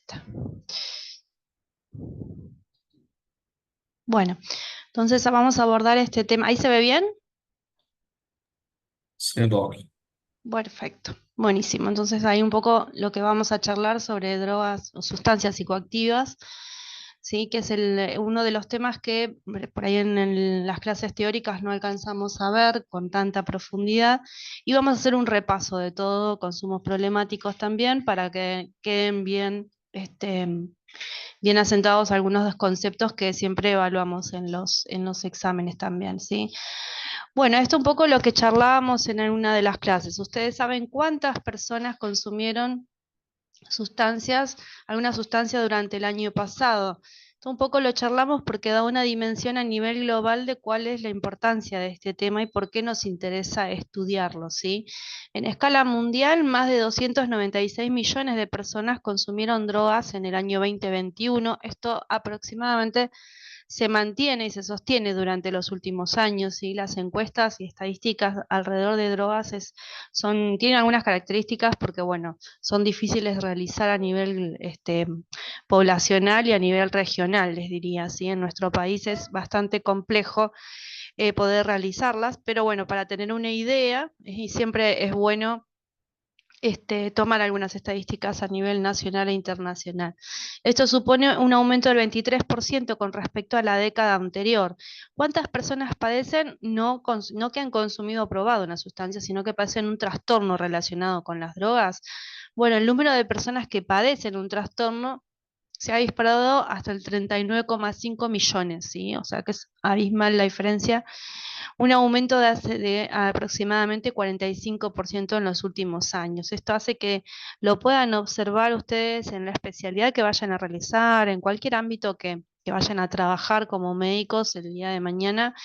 está. Bueno, entonces vamos a abordar este tema. ¿Ahí se ve bien? Sí, Doc. Perfecto, buenísimo. Entonces ahí un poco lo que vamos a charlar sobre drogas o sustancias psicoactivas, sí, que es uno de los temas que por ahí en las clases teóricas no alcanzamos a ver con tanta profundidad. Y vamos a hacer un repaso de todo, consumos problemáticos también, para que queden bien, bien asentados algunos de los conceptos que siempre evaluamos en los exámenes también, ¿sí? Bueno, esto un poco lo que charlábamos en una de las clases. ¿Ustedes saben cuántas personas consumieron sustancias, alguna sustancia durante el año pasado? Esto un poco lo charlamos porque da una dimensión a nivel global de cuál es la importancia de este tema y por qué nos interesa estudiarlo, ¿sí? En escala mundial, más de 296 millones de personas consumieron drogas en el año 2021. Esto aproximadamente se mantiene y se sostiene durante los últimos años, y las encuestas y estadísticas alrededor de drogas tienen algunas características porque, bueno, son difíciles de realizar a nivel poblacional y a nivel regional, les diría, ¿sí? En nuestro país es bastante complejo poder realizarlas, pero bueno, para tener una idea, y siempre es bueno tomar algunas estadísticas a nivel nacional e internacional. Esto supone un aumento del 23% con respecto a la década anterior. ¿Cuántas personas padecen no que han consumido o probado una sustancia, sino que padecen un trastorno relacionado con las drogas? Bueno, el número de personas que padecen un trastorno se ha disparado hasta el 39,5 millones, ¿sí? O sea que es abismal la diferencia, un aumento de aproximadamente 45% en los últimos años. Esto hace que lo puedan observar ustedes en la especialidad que vayan a realizar, en cualquier ámbito que vayan a trabajar como médicos el día de mañana,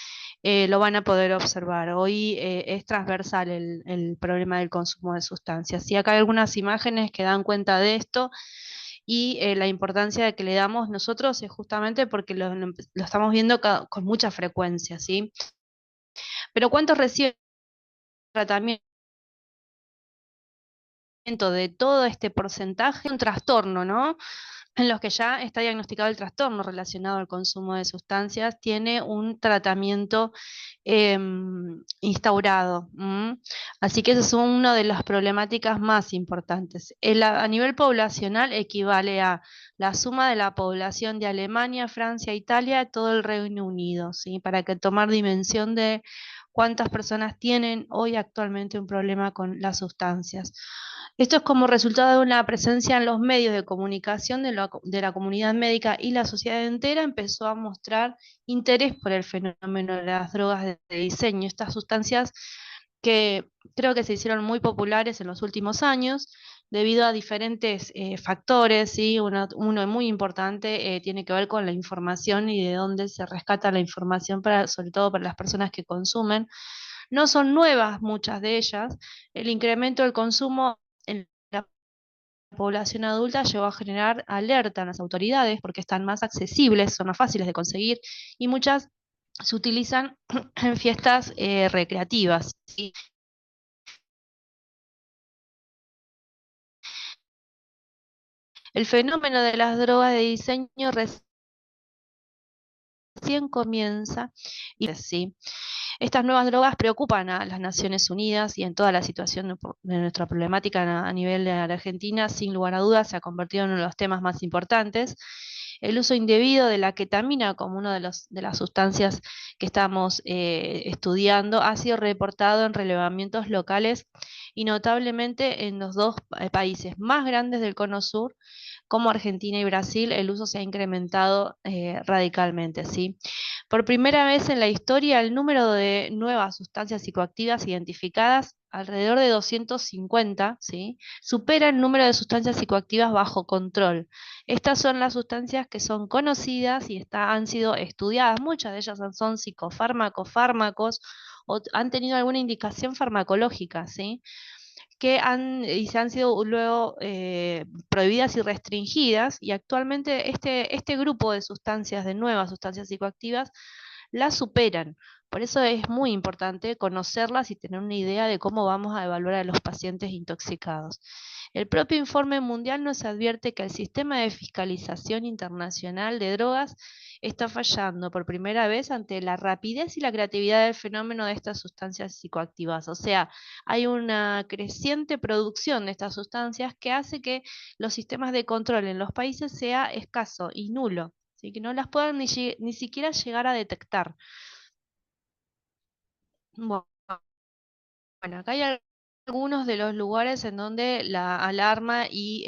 lo van a poder observar. Hoy es transversal el problema del consumo de sustancias. Y acá hay algunas imágenes que dan cuenta de esto, y la importancia de que le damos nosotros es justamente porque lo estamos viendo con mucha frecuencia, ¿sí? Pero ¿cuántos reciben tratamiento de todo este porcentaje? Un trastorno, ¿no? En los que ya está diagnosticado el trastorno relacionado al consumo de sustancias, tiene un tratamiento instaurado. Así que esa es una de las problemáticas más importantes. A nivel poblacional equivale a la suma de la población de Alemania, Francia, Italia, todo el Reino Unido, ¿sí? Para que tomar dimensión de cuántas personas tienen hoy actualmente un problema con las sustancias. Esto es como resultado de una presencia en los medios de comunicación de la comunidad médica, y la sociedad entera empezó a mostrar interés por el fenómeno de las drogas de diseño, estas sustancias que creo que se hicieron muy populares en los últimos años debido a diferentes factores, ¿sí? Uno muy importante tiene que ver con la información y de dónde se rescata la información, sobre todo para las personas que consumen. No son nuevas muchas de ellas. El incremento del consumo en la población adulta llegó a generar alerta en las autoridades porque están más accesibles, son más fáciles de conseguir, y muchas se utilizan en fiestas recreativas, ¿sí? El fenómeno de las drogas de diseño recién comienza, y sí. Estas nuevas drogas preocupan a las Naciones Unidas, y en toda la situación de nuestra problemática a nivel de la Argentina, sin lugar a dudas, se ha convertido en uno de los temas más importantes. El uso indebido de la ketamina como una de las sustancias que estamos estudiando ha sido reportado en relevamientos locales, y notablemente en los dos países más grandes del Cono Sur, como Argentina y Brasil, el uso se ha incrementado radicalmente, ¿sí? Por primera vez en la historia, el número de nuevas sustancias psicoactivas identificadas, alrededor de 250, ¿sí? Supera el número de sustancias psicoactivas bajo control. Estas son las sustancias que son conocidas y han sido estudiadas. Muchas de ellas son psicofármacos, fármacos, o han tenido alguna indicación farmacológica, ¿sí? Y se han sido luego prohibidas y restringidas, y actualmente este grupo de sustancias, de nuevas sustancias psicoactivas, las superan. Por eso es muy importante conocerlas y tener una idea de cómo vamos a evaluar a los pacientes intoxicados. El propio informe mundial nos advierte que el sistema de fiscalización internacional de drogas está fallando por primera vez ante la rapidez y la creatividad del fenómeno de estas sustancias psicoactivas. O sea, hay una creciente producción de estas sustancias que hace que los sistemas de control en los países sea escaso y nulo, ¿sí? Que no las puedan ni siquiera llegar a detectar. Bueno, acá hay algunos de los lugares en donde la alarma y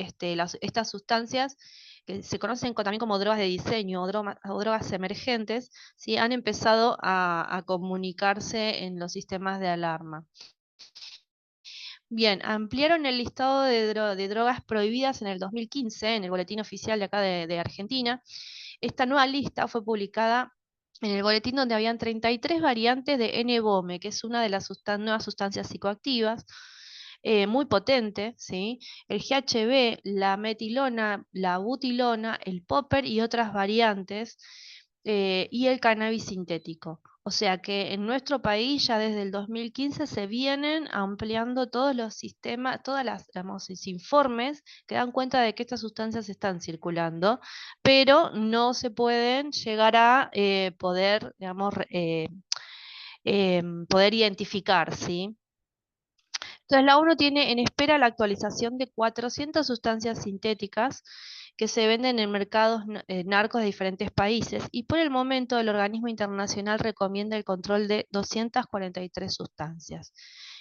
estas sustancias que se conocen también como drogas de diseño o drogas emergentes, ¿sí? Han empezado a comunicarse en los sistemas de alarma. Bien, ampliaron el listado de drogas prohibidas en el 2015 en el boletín oficial de acá de Argentina. Esta nueva lista fue publicada en el boletín donde habían 33 variantes de N-Bome, que es una de las nuevas sustancias psicoactivas, muy potente, ¿sí? El GHB, la metilona, la butilona, el popper y otras variantes, y el cannabis sintético. O sea que en nuestro país ya desde el 2015 se vienen ampliando todos los sistemas, todas las, digamos, informes que dan cuenta de que estas sustancias están circulando, pero no se pueden llegar a poder, digamos, poder identificar, ¿sí? Entonces la ONU tiene en espera la actualización de 400 sustancias sintéticas que se venden en mercados narcos de diferentes países y por el momento el organismo internacional recomienda el control de 243 sustancias.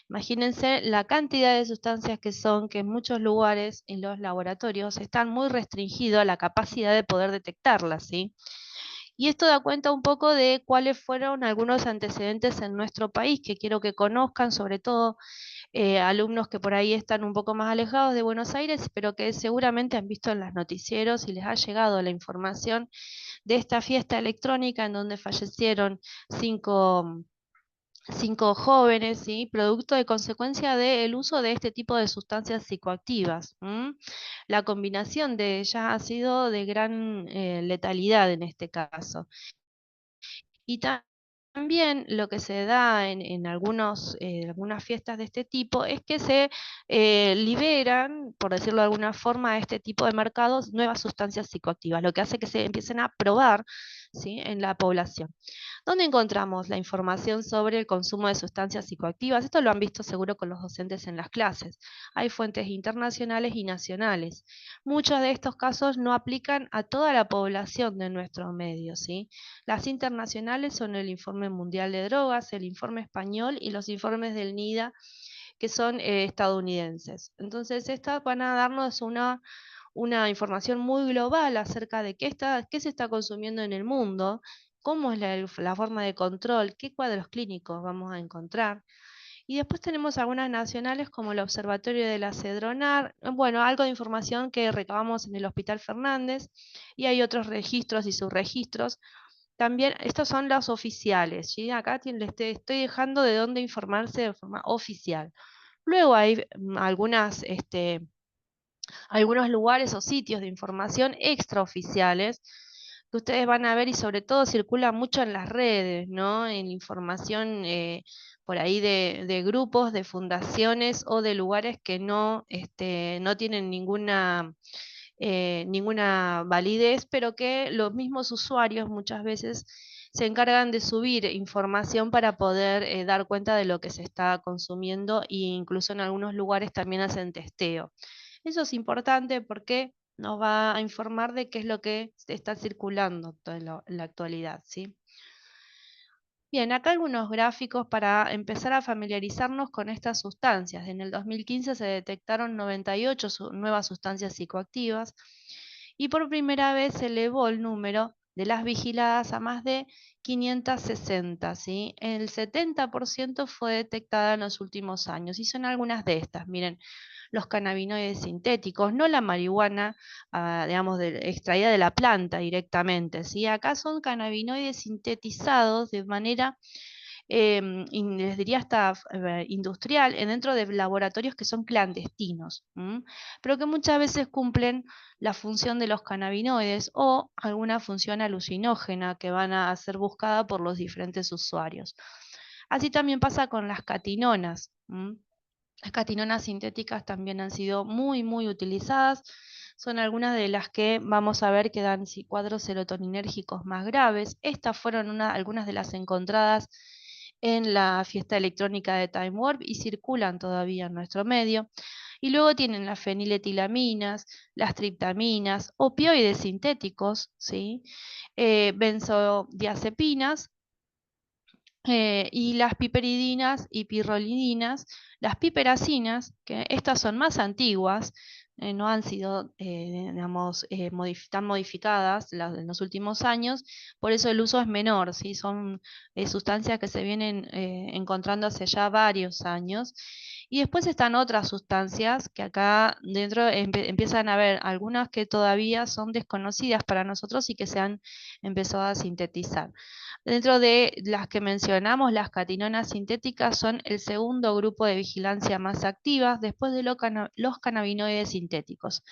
Imagínense la cantidad de sustancias que son, que en muchos lugares en los laboratorios están muy restringidos a la capacidad de poder detectarlas, ¿sí? Y esto da cuenta un poco de cuáles fueron algunos antecedentes en nuestro país que quiero que conozcan, sobre todo alumnos que por ahí están un poco más alejados de Buenos Aires, pero que seguramente han visto en los noticieros y les ha llegado la información de esta fiesta electrónica en donde fallecieron cinco jóvenes, ¿sí? Producto de consecuencia del uso de este tipo de sustancias psicoactivas. La combinación de ellas ha sido de gran letalidad en este caso. Y también lo que se da en algunas fiestas de este tipo es que se liberan, por decirlo de alguna forma, a este tipo de mercados nuevas sustancias psicoactivas, lo que hace que se empiecen a probar, ¿sí? En la población. ¿Dónde encontramos la información sobre el consumo de sustancias psicoactivas? Esto lo han visto seguro con los docentes en las clases. Hay fuentes internacionales y nacionales. Muchos de estos casos no aplican a toda la población de nuestro medio, ¿sí? Las internacionales son el Informe Mundial de Drogas, el Informe Español y los informes del NIDA, que son estadounidenses. Entonces, estas van a darnos una información muy global acerca de qué se está consumiendo en el mundo, cómo es la forma de control, qué cuadros clínicos vamos a encontrar. Y después tenemos algunas nacionales como el Observatorio de la Cedronar, bueno, algo de información que recabamos en el Hospital Fernández, y hay otros registros y subregistros. También, estos son los oficiales, ¿sí? Acá les estoy dejando de dónde informarse de forma oficial. Luego hay algunos lugares o sitios de información extraoficiales que ustedes van a ver y sobre todo circula mucho en las redes, ¿no? En información por ahí de grupos, de fundaciones o de lugares que no tienen ninguna validez, pero que los mismos usuarios muchas veces se encargan de subir información para poder dar cuenta de lo que se está consumiendo e incluso en algunos lugares también hacen testeo. Eso es importante porque nos va a informar de qué es lo que está circulando en la actualidad, ¿sí? Bien, acá algunos gráficos para empezar a familiarizarnos con estas sustancias. En el 2015 se detectaron 98 nuevas sustancias psicoactivas y por primera vez se elevó el número de las vigiladas a más de 560, ¿sí? El 70% fue detectada en los últimos años y son algunas de estas. Miren, los cannabinoides sintéticos, no la marihuana, digamos, extraída de la planta directamente, ¿sí? Acá son cannabinoides sintetizados de manera, les diría hasta industrial, dentro de laboratorios que son clandestinos, pero que muchas veces cumplen la función de los cannabinoides o alguna función alucinógena que van a ser buscada por los diferentes usuarios. Así también pasa con las catinonas. Las catinonas sintéticas también han sido muy, muy utilizadas. Son algunas de las que vamos a ver que dan cuadros serotoninérgicos más graves. Estas fueron algunas de las encontradas en la fiesta electrónica de Time Warp y circulan todavía en nuestro medio. Y luego tienen las feniletilaminas, las triptaminas, opioides sintéticos, ¿sí? Benzodiazepinas, y las piperidinas y pirrolidinas, las piperacinas, que estas son más antiguas, no han sido, digamos, tan modificadas en los últimos años, por eso el uso es menor, ¿sí? Son sustancias que se vienen encontrando hace ya varios años. Y después están otras sustancias que acá dentro empiezan a haber algunas que todavía son desconocidas para nosotros y que se han empezado a sintetizar. Dentro de las que mencionamos, las catinonas sintéticas son el segundo grupo de vigilancia más activas después de los cannabinoides sintéticos.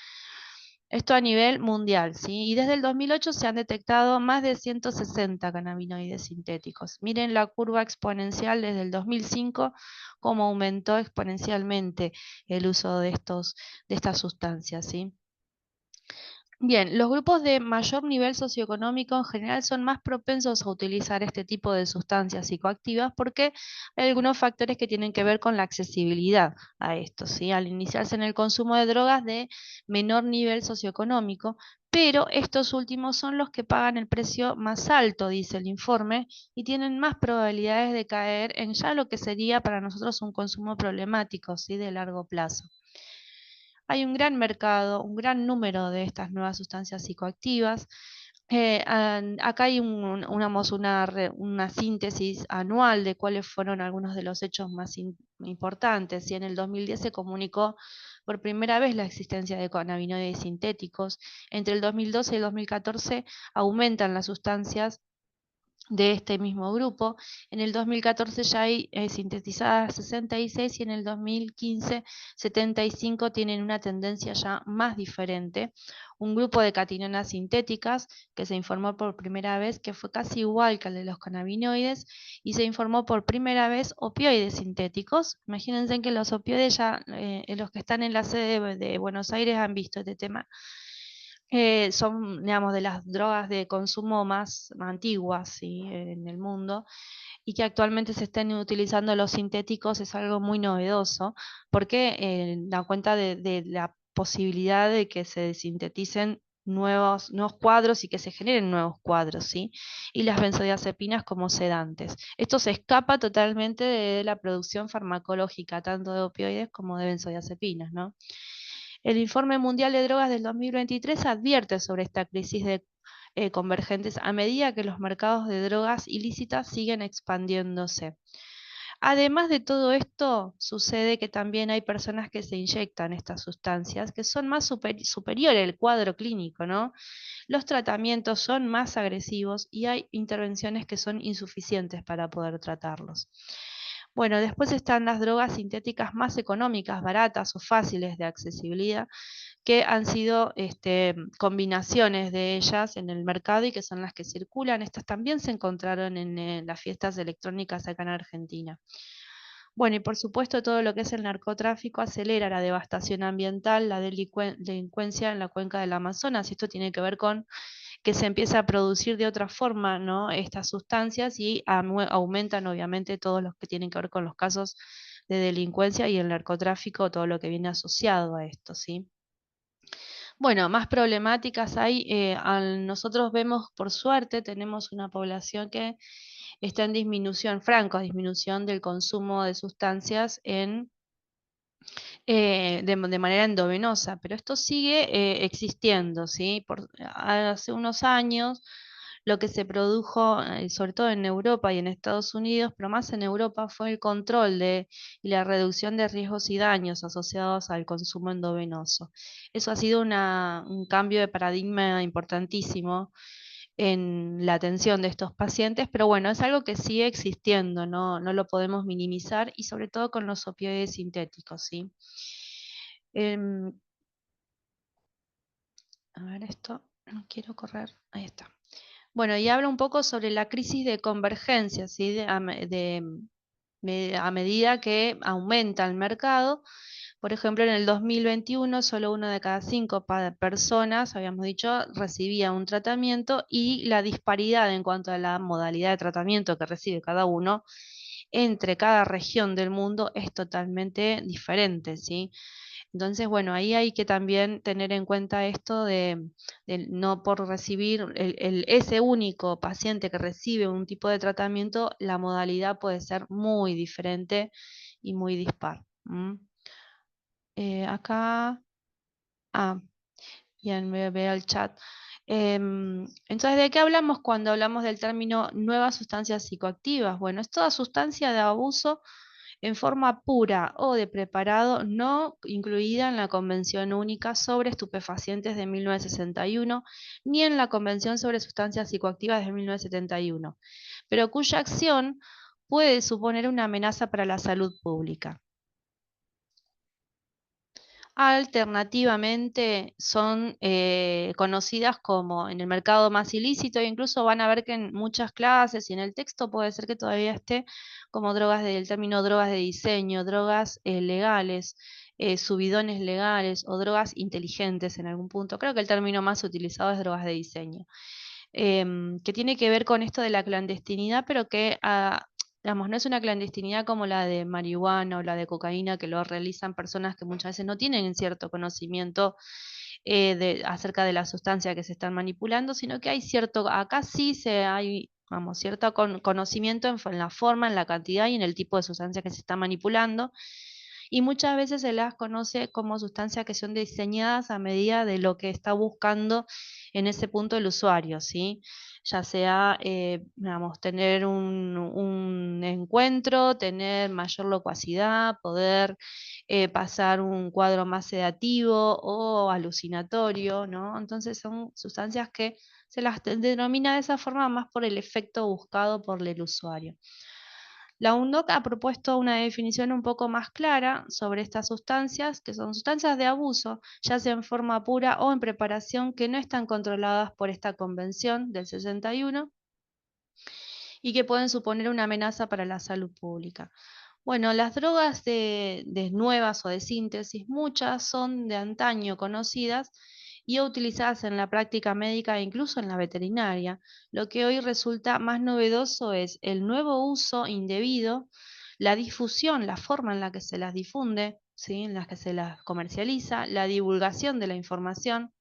Esto a nivel mundial, ¿sí? Y desde el 2008 se han detectado más de 160 cannabinoides sintéticos. Miren la curva exponencial desde el 2005, cómo aumentó exponencialmente el uso de estas sustancias, ¿sí? Bien, los grupos de mayor nivel socioeconómico en general son más propensos a utilizar este tipo de sustancias psicoactivas porque hay algunos factores que tienen que ver con la accesibilidad a esto, ¿sí? Al iniciarse en el consumo de drogas de menor nivel socioeconómico, pero estos últimos son los que pagan el precio más alto, dice el informe, y tienen más probabilidades de caer en ya lo que sería para nosotros un consumo problemático, ¿sí? De largo plazo. Hay un gran mercado, un gran número de estas nuevas sustancias psicoactivas. Acá hay una síntesis anual de cuáles fueron algunos de los hechos más importantes. Y en el 2010 se comunicó por primera vez la existencia de cannabinoides sintéticos. Entre el 2012 y el 2014 aumentan las sustancias de este mismo grupo. En el 2014 ya hay sintetizadas 66 y en el 2015 75 tienen una tendencia ya más diferente. Un grupo de catinonas sintéticas que se informó por primera vez que fue casi igual que el de los cannabinoides y se informó por primera vez opioides sintéticos. Imagínense que los opioides ya, los que están en la sede de Buenos Aires han visto este tema. Son, digamos, de las drogas de consumo más antiguas, ¿sí? En el mundo, y que actualmente se estén utilizando los sintéticos es algo muy novedoso, porque da cuenta de la posibilidad de que se sinteticen nuevos cuadros y que se generen nuevos cuadros, ¿sí? Y las benzodiazepinas como sedantes. Esto se escapa totalmente de la producción farmacológica, tanto de opioides como de benzodiazepinas, ¿no? El Informe Mundial de Drogas del 2023 advierte sobre esta crisis de convergentes a medida que los mercados de drogas ilícitas siguen expandiéndose. Además de todo esto, sucede que también hay personas que se inyectan estas sustancias que son más superior al cuadro clínico, ¿no? Los tratamientos son más agresivos y hay intervenciones que son insuficientes para poder tratarlos. Bueno, después están las drogas sintéticas más económicas, baratas o fáciles de accesibilidad, que han sido combinaciones de ellas en el mercado y que son las que circulan. Estas también se encontraron en las fiestas electrónicas acá en Argentina. Bueno, y por supuesto todo lo que es el narcotráfico acelera la devastación ambiental, la delincuencia en la cuenca del Amazonas. Esto tiene que ver con que se empieza a producir de otra forma, ¿no? Estas sustancias y aumentan obviamente todos los que tienen que ver con los casos de delincuencia y el narcotráfico, todo lo que viene asociado a esto, ¿sí? Bueno, más problemáticas hay. Nosotros vemos, por suerte, tenemos una población que está en disminución, franca disminución del consumo de sustancias de manera endovenosa, pero esto sigue existiendo, ¿sí? Hace unos años lo que se produjo, sobre todo en Europa y en Estados Unidos, pero más en Europa, fue el control y la reducción de riesgos y daños asociados al consumo endovenoso. Eso ha sido un cambio de paradigma importantísimo en la atención de estos pacientes, pero bueno, es algo que sigue existiendo, no lo podemos minimizar y sobre todo con los opioides sintéticos, ¿sí? Em, a ver esto, no quiero correr, ahí está. Bueno, y habla un poco sobre la crisis de convergencia, ¿sí? a medida que aumenta el mercado. Por ejemplo, en el 2021 solo 1 de cada 5 personas, habíamos dicho, recibía un tratamiento, y la disparidad en cuanto a la modalidad de tratamiento que recibe cada uno entre cada región del mundo es totalmente diferente, ¿sí? Entonces, bueno, ahí hay que también tener en cuenta esto de no por recibir ese único paciente que recibe un tipo de tratamiento, la modalidad puede ser muy diferente y muy dispar. Acá, bien, veo el chat. Entonces, ¿de qué hablamos cuando hablamos del término nuevas sustancias psicoactivas? Bueno, es toda sustancia de abuso en forma pura o de preparado, no incluida en la Convención Única sobre Estupefacientes de 1961, ni en la Convención sobre Sustancias Psicoactivas de 1971, pero cuya acción puede suponer una amenaza para la salud pública. Alternativamente son conocidas como en el mercado más ilícito, e incluso van a ver que en muchas clases y en el texto puede ser que todavía esté como drogas del término drogas de diseño, drogas legales, subidones legales o drogas inteligentes en algún punto. Creo que el término más utilizado es drogas de diseño, que tiene que ver con esto de la clandestinidad, pero que digamos, no es una clandestinidad como la de marihuana o la de cocaína, que lo realizan personas que muchas veces no tienen cierto conocimiento acerca de la sustancia que se están manipulando, sino que hay acá sí hay, vamos, cierto conocimiento en la forma, en la cantidad y en el tipo de sustancia que se está manipulando. Y muchas veces se las conoce como sustancias que son diseñadas a medida de lo que está buscando en ese punto el usuario, ¿sí? Ya sea, digamos, tener un encuentro, tener mayor locuacidad, poder pasar un cuadro más sedativo o alucinatorio, ¿no? Entonces son sustancias que se las denomina de esa forma más por el efecto buscado por el usuario. La UNOC ha propuesto una definición un poco más clara sobre estas sustancias, que son sustancias de abuso, ya sea en forma pura o en preparación, que no están controladas por esta convención del 61 y que pueden suponer una amenaza para la salud pública. Bueno, las drogas de nuevas o de síntesis, muchas son de antaño conocidas y utilizadas en la práctica médica e incluso en la veterinaria. Lo que hoy resulta más novedoso es el nuevo uso indebido, la difusión, la forma en la que se las difunde, ¿sí? En la que se las comercializa, la divulgación de la información,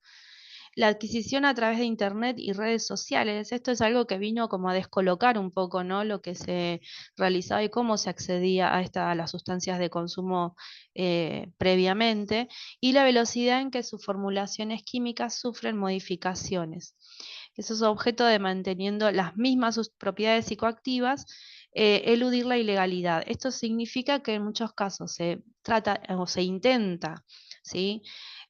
la adquisición a través de Internet y redes sociales. Esto es algo que vino como a descolocar un poco, ¿no? Lo que se realizaba y cómo se accedía a las sustancias de consumo previamente, y la velocidad en que sus formulaciones químicas sufren modificaciones. Eso es objeto de manteniendo las mismas sus propiedades psicoactivas, eludir la ilegalidad. Esto significa que en muchos casos se trata o se intenta, ¿sí?,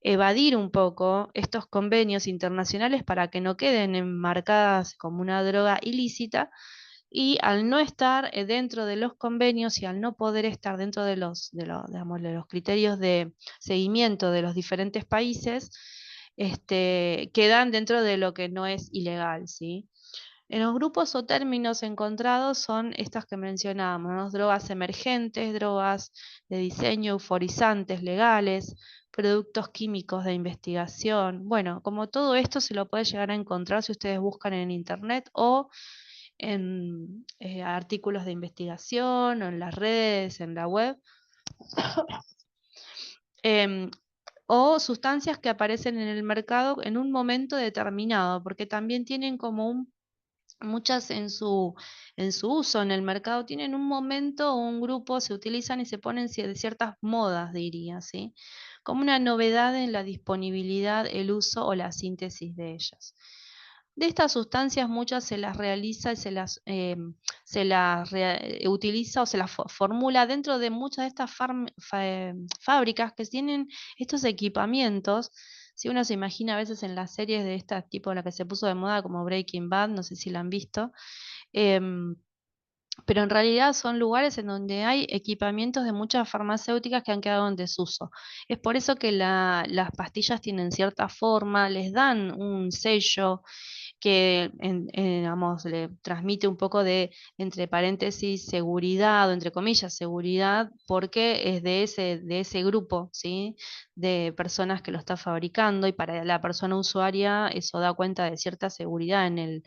evadir un poco estos convenios internacionales para que no queden enmarcadas como una droga ilícita, y al no estar dentro de los convenios y al no poder estar dentro digamos, de los criterios de seguimiento de los diferentes países, quedan dentro de lo que no es ilegal, ¿sí? En los grupos o términos encontrados son estas que mencionábamos, ¿no? Drogas emergentes, drogas de diseño, euforizantes legales, productos químicos de investigación. Bueno, como todo esto se lo puede llegar a encontrar si ustedes buscan en internet o en artículos de investigación o en las redes, en la web. Em, o sustancias que aparecen en el mercado en un momento determinado, porque también tienen como muchas en su uso en el mercado, tienen un momento o un grupo, se utilizan y se ponen de ciertas modas, diría, ¿sí? Como una novedad en la disponibilidad, el uso o la síntesis de ellas. De estas sustancias muchas se las realiza y utiliza o se las formula dentro de muchas de estas fábricas que tienen estos equipamientos. Si uno se imagina a veces en las series de esta tipo, la que se puso de moda como Breaking Bad, no sé si la han visto, em, pero en realidad son lugares en donde hay equipamientos de muchas farmacéuticas que han quedado en desuso. Es por eso que las pastillas tienen cierta forma, les dan un sello que digamos, le transmite un poco de, entre paréntesis, seguridad, o entre comillas, seguridad, porque es de ese grupo, ¿sí? De personas que lo está fabricando, y para la persona usuaria eso da cuenta de cierta seguridad en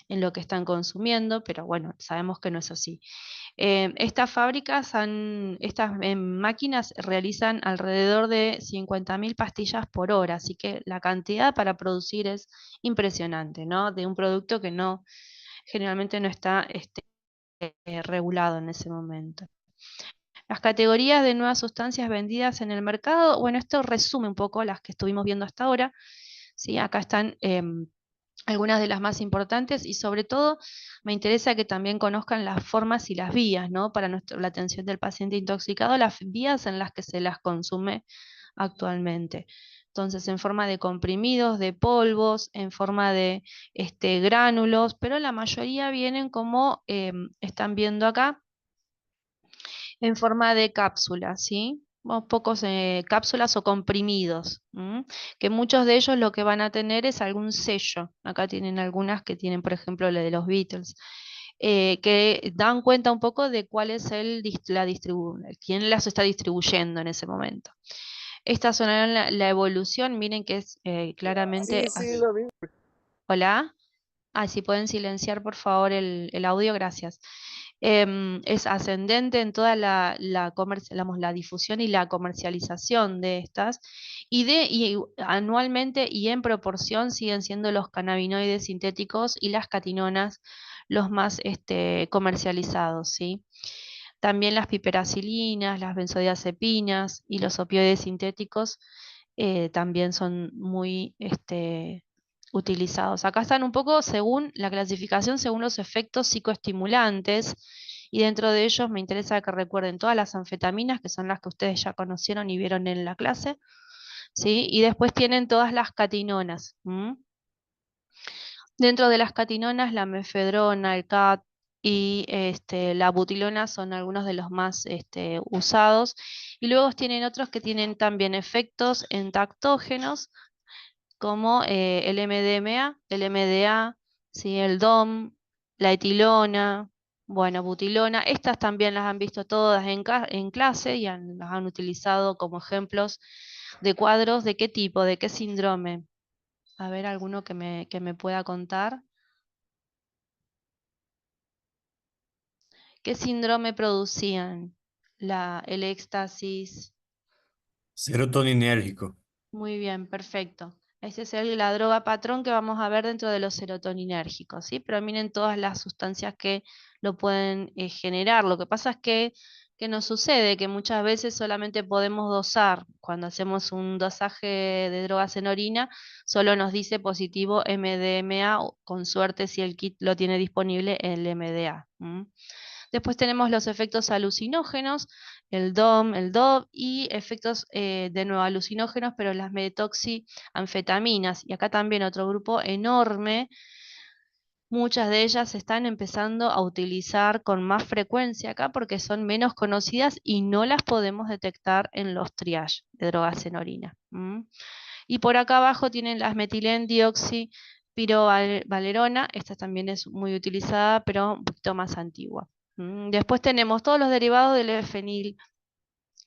lo que están consumiendo, pero bueno, sabemos que no es así. Estas fábricas, estas máquinas realizan alrededor de 50.000 pastillas por hora, así que la cantidad para producir es impresionante, ¿no? De un producto que no, generalmente no está regulado en ese momento. Las categorías de nuevas sustancias vendidas en el mercado, bueno, esto resume un poco las que estuvimos viendo hasta ahora, ¿sí? Acá están algunas de las más importantes, y sobre todo me interesa que también conozcan las formas y las vías, ¿no? Para la atención del paciente intoxicado, las vías en las que se las consume actualmente. Entonces, en forma de comprimidos, de polvos, en forma de gránulos, pero la mayoría vienen como están viendo acá, en forma de cápsulas, ¿sí? Pocos cápsulas o comprimidos, que muchos de ellos lo que van a tener es algún sello. Acá tienen algunas que tienen, por ejemplo, la de los Beatles, que dan cuenta un poco de cuál es quién las está distribuyendo en ese momento. Estas son la evolución, miren que es claramente... Sí, sí, lo vi. Hola. Ah, si pueden silenciar por favor el audio, gracias. Es ascendente en toda la difusión y la comercialización de estas, y anualmente y en proporción siguen siendo los cannabinoides sintéticos y las catinonas los más comercializados, ¿sí? También las piperacilinas, las benzodiazepinas y los opioides sintéticos también son muy utilizados. Acá están un poco según la clasificación, según los efectos psicoestimulantes, y dentro de ellos me interesa que recuerden todas las anfetaminas, que son las que ustedes ya conocieron y vieron en la clase, ¿sí? Y después tienen todas las catinonas. Dentro de las catinonas, la mefedrona, el CAT y la butilona son algunos de los más usados. Y luego tienen otros que tienen también efectos entactógenos, como el MDMA, el MDA, ¿sí? El DOM, la etilona, bueno, butilona. Estas también las han visto todas en clase y las han utilizado como ejemplos de cuadros. ¿De qué tipo? ¿De qué síndrome? A ver, alguno que me pueda contar. ¿Qué síndrome producían? El éxtasis. Serotoninérgico. Muy bien, perfecto. Esa es la droga patrón que vamos a ver dentro de los serotoninérgicos, ¿sí? Pero miren todas las sustancias que lo pueden generar. Lo que pasa es que nos sucede que muchas veces solamente podemos dosar. Cuando hacemos un dosaje de drogas en orina, solo nos dice positivo MDMA, o con suerte si el kit lo tiene disponible, el MDA. Después tenemos los efectos alucinógenos, el DOM, el DOB, y efectos de nuevo alucinógenos, pero las metoxianfetaminas. Y acá también otro grupo enorme. Muchas de ellas se están empezando a utilizar con más frecuencia acá porque son menos conocidas y no las podemos detectar en los triage de drogas en orina. Y por acá abajo tienen las metilendioxipirovalerona. Esta también es muy utilizada, pero un poquito más antigua. Después tenemos todos los derivados del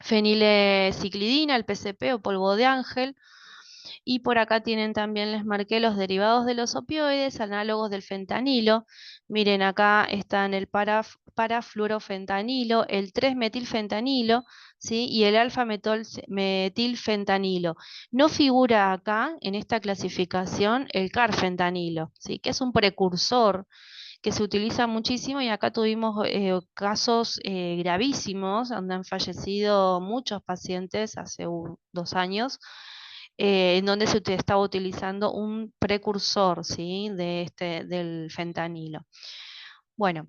fenileciclidina, el PCP o polvo de ángel. Y por acá tienen también, les marqué los derivados de los opioides, análogos del fentanilo. Miren, acá están el parafluorofentanilo, el 3-metilfentanilo, ¿sí? Y el alfa-metilfentanilo. No figura acá en esta clasificación el carfentanilo, ¿sí? Que es un precursor que se utiliza muchísimo, y acá tuvimos casos gravísimos donde han fallecido muchos pacientes hace 2 años, en donde estaba utilizando un precursor, ¿sí? Del fentanilo. Bueno,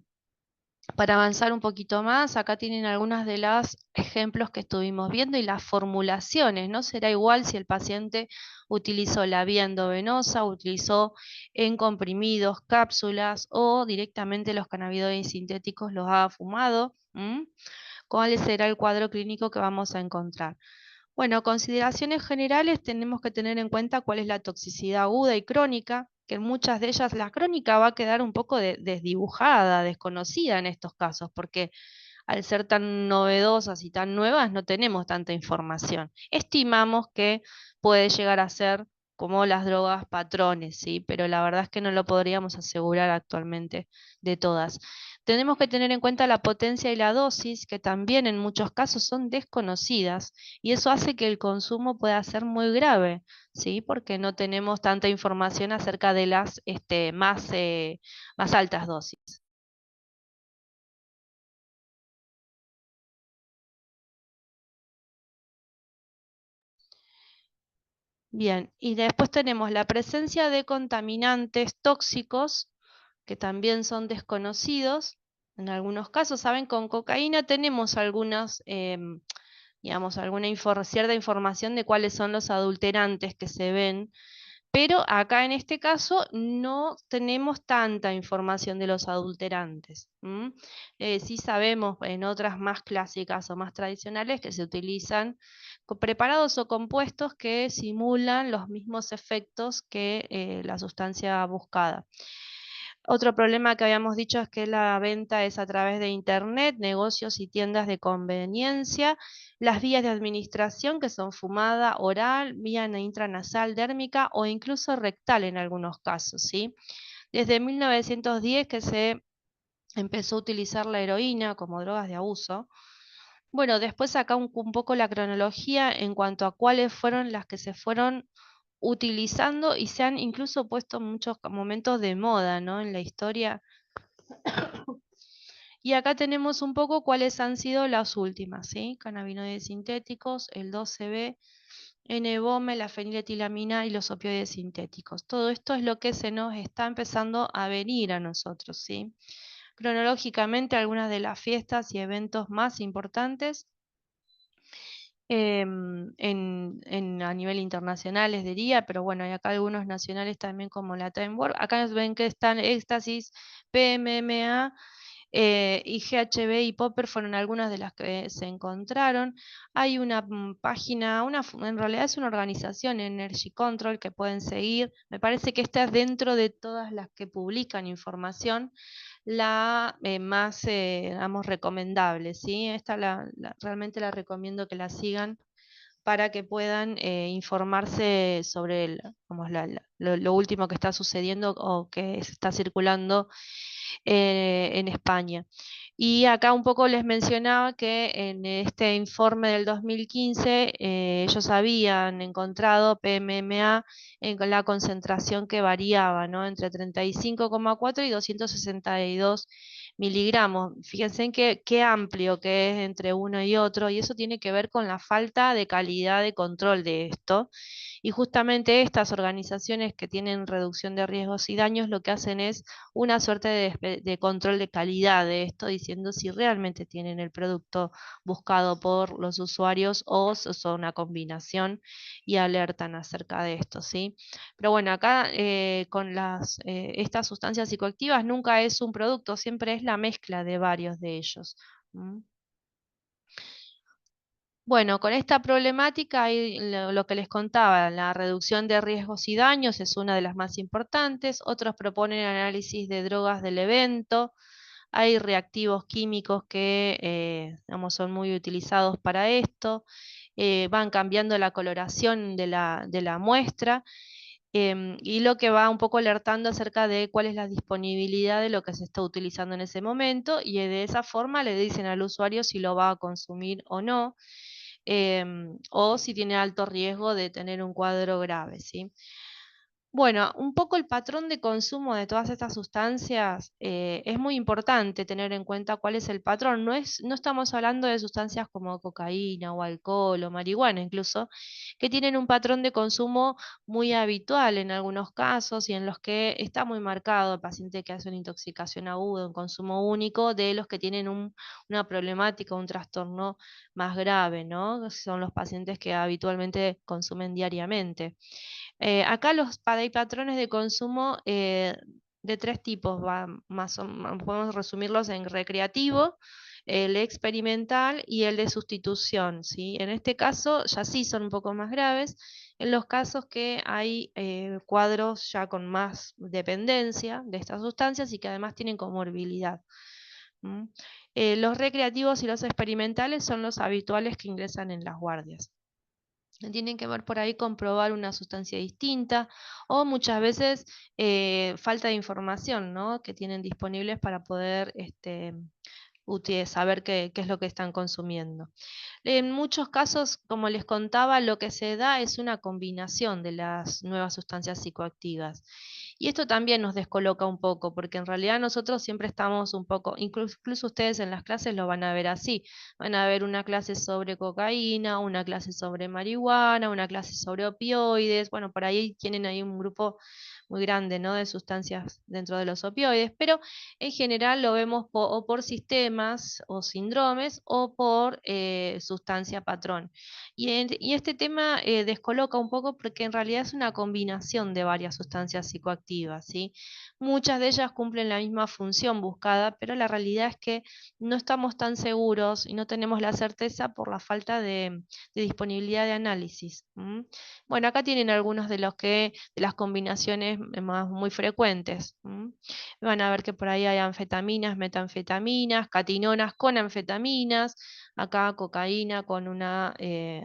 para avanzar un poquito más, acá tienen algunos de los ejemplos que estuvimos viendo y las formulaciones. No será igual si el paciente utilizó la vía endovenosa, utilizó en comprimidos, cápsulas, o directamente los cannabinoides sintéticos los ha fumado. ¿Cuál será el cuadro clínico que vamos a encontrar? Bueno, consideraciones generales, tenemos que tener en cuenta cuál es la toxicidad aguda y crónica, que en muchas de ellas la crónica va a quedar un poco desdibujada, desconocida en estos casos, porque al ser tan novedosas y tan nuevas no tenemos tanta información. Estimamos que puede llegar a ser como las drogas patrones, ¿sí? Pero la verdad es que no lo podríamos asegurar actualmente de todas. Tenemos que tener en cuenta la potencia y la dosis, que también en muchos casos son desconocidas, y eso hace que el consumo pueda ser muy grave, ¿sí? Porque no tenemos tanta información acerca de las más altas dosis. Bien, y después tenemos la presencia de contaminantes tóxicos que también son desconocidos. En algunos casos, saben, con cocaína tenemos algunas, digamos, cierta información de cuáles son los adulterantes que se ven, pero acá en este caso no tenemos tanta información de los adulterantes. Sí sabemos en otras más clásicas o más tradicionales que se utilizan preparados o compuestos que simulan los mismos efectos que la sustancia buscada. Otro problema que habíamos dicho es que la venta es a través de Internet, negocios y tiendas de conveniencia. Las vías de administración, que son fumada oral, vía intranasal, dérmica o incluso rectal en algunos casos, ¿sí? Desde 1910 que se empezó a utilizar la heroína como drogas de abuso. Bueno, después acá un poco la cronología en cuanto a cuáles fueron las que se fueron utilizando y se han incluso puesto en muchos momentos de moda, ¿no? En la historia. Y acá tenemos un poco cuáles han sido las últimas, ¿sí? Cannabinoides sintéticos, el 12B, N-Bome, la feniletilamina y los opioides sintéticos. Todo esto es lo que se nos está empezando a venir a nosotros, ¿sí? Cronológicamente, algunas de las fiestas y eventos más importantes a nivel internacional, les diría, pero bueno, hay acá algunos nacionales también como la Time Warp. Acá ven que están Éxtasis, PMMA, y GHB y Popper fueron algunas de las que se encontraron. Hay una página, en realidad es una organización, Energy Control, que pueden seguir. Me parece que esta es dentro de todas las que publican información, la más, digamos, recomendable, ¿sí? Esta realmente la recomiendo que la sigan para que puedan informarse sobre lo último que está sucediendo o que se está circulando en España. Y acá un poco les mencionaba que en este informe del 2015 ellos habían encontrado PMMA en la concentración que variaba, ¿no? Entre 35,4 y 262 miligramos. Fíjense en qué amplio que es entre uno y otro, y eso tiene que ver con la falta de calidad de control de esto. Y justamente estas organizaciones que tienen reducción de riesgos y daños lo que hacen es una suerte de control de calidad de esto, diciendo si realmente tienen el producto buscado por los usuarios o son una combinación, y alertan acerca de esto, ¿sí? Pero bueno, acá con estas sustancias psicoactivas nunca es un producto, siempre es la mezcla de varios de ellos. Bueno, con esta problemática hay lo que les contaba, la reducción de riesgos y daños es una de las más importantes. Otros proponen análisis de drogas del evento. Hay reactivos químicos que digamos, son muy utilizados para esto. Van cambiando la coloración de la muestra, y lo que va un poco alertando acerca de cuál es la disponibilidad de lo que se está utilizando en ese momento, y de esa forma le dicen al usuario si lo va a consumir o no, o si tiene alto riesgo de tener un cuadro grave, ¿sí? Bueno, un poco el patrón de consumo de todas estas sustancias, es muy importante tener en cuenta cuál es el patrón. No estamos hablando de sustancias como cocaína o alcohol o marihuana incluso, que tienen un patrón de consumo muy habitual en algunos casos y en los que está muy marcado el paciente que hace una intoxicación aguda, un consumo único, de los que tienen una problemática, un trastorno más grave, ¿no? Son los pacientes que habitualmente consumen diariamente. Acá hay patrones de consumo de tres tipos, podemos resumirlos en recreativo, el experimental y el de sustitución, ¿sí? En este caso ya sí son un poco más graves. en los casos que hay cuadros ya con más dependencia de estas sustancias y que además tienen comorbilidad. ¿M? Los recreativos y los experimentales son los habituales que ingresan en las guardias. Tienen que ver por ahí con probar una sustancia distinta o muchas veces falta de información, ¿no?, que tienen disponibles para poder saber qué es lo que están consumiendo. En muchos casos, como les contaba, lo que se da es una combinación de las nuevas sustancias psicoactivas. Y esto también nos descoloca un poco, porque en realidad nosotros siempre estamos un poco, incluso ustedes en las clases lo van a ver así, van a ver una clase sobre cocaína, una clase sobre marihuana, una clase sobre opioides, bueno, por ahí tienen ahí un grupo muy grande, ¿no?, de sustancias dentro de los opioides, pero en general lo vemos o por sistemas o síndromes o por sustancia patrón. Y este tema descoloca un poco porque en realidad es una combinación de varias sustancias psicoactivas, ¿sí? Muchas de ellas cumplen la misma función buscada, pero la realidad es que no estamos tan seguros y no tenemos la certeza por la falta de disponibilidad de análisis. Bueno, acá tienen algunos de las combinaciones más muy frecuentes. Van a ver que por ahí hay anfetaminas, metanfetaminas, catinonas con anfetaminas, acá cocaína con una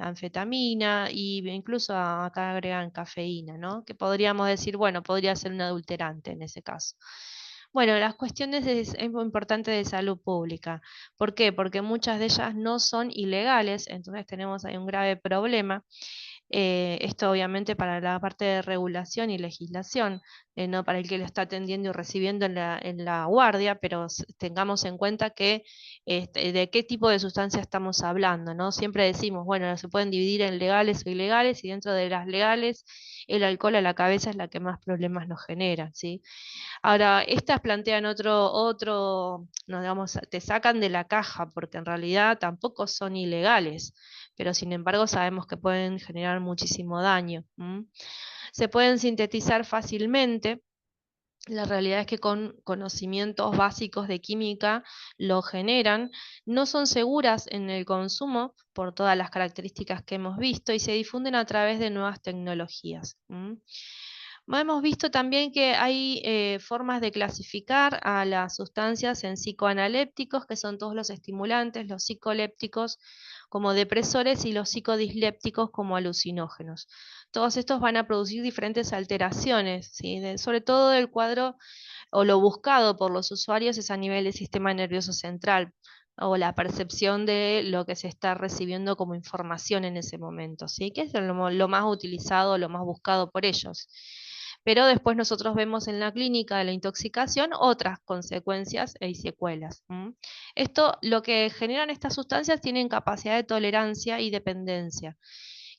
anfetamina, y incluso acá agregan cafeína, ¿no?, que podríamos decir, bueno, podría ser un adulterante en ese caso. Bueno, las cuestiones es muy importante de salud pública. ¿Por qué? Porque muchas de ellas no son ilegales, entonces tenemos ahí un grave problema. Esto obviamente para la parte de regulación y legislación, no para el que lo está atendiendo y recibiendo en la guardia, pero tengamos en cuenta que de qué tipo de sustancia estamos hablando, ¿no? Siempre decimos, bueno, se pueden dividir en legales o ilegales, y dentro de las legales, el alcohol a la cabeza es la que más problemas nos genera, ¿sí? Ahora, estas plantean no, digamos, te sacan de la caja, porque en realidad tampoco son ilegales, pero sin embargo sabemos que pueden generar muchísimo daño. Se pueden sintetizar fácilmente. La realidad es que con conocimientos básicos de química lo generan, no son seguras en el consumo por todas las características que hemos visto y se difunden a través de nuevas tecnologías. Hemos visto también que hay formas de clasificar a las sustancias en psicoanalépticos, que son todos los estimulantes, los psicolépticos como depresores y los psicodislépticos como alucinógenos. Todos estos van a producir diferentes alteraciones, ¿sí? Sobre todo el cuadro o lo buscado por los usuarios es a nivel del sistema nervioso central o la percepción de lo que se está recibiendo como información en ese momento, ¿sí?, que es lo más utilizado, lo más buscado por ellos. Pero después nosotros vemos en la clínica de la intoxicación otras consecuencias y secuelas. Esto, lo que generan estas sustancias, tienen capacidad de tolerancia y dependencia.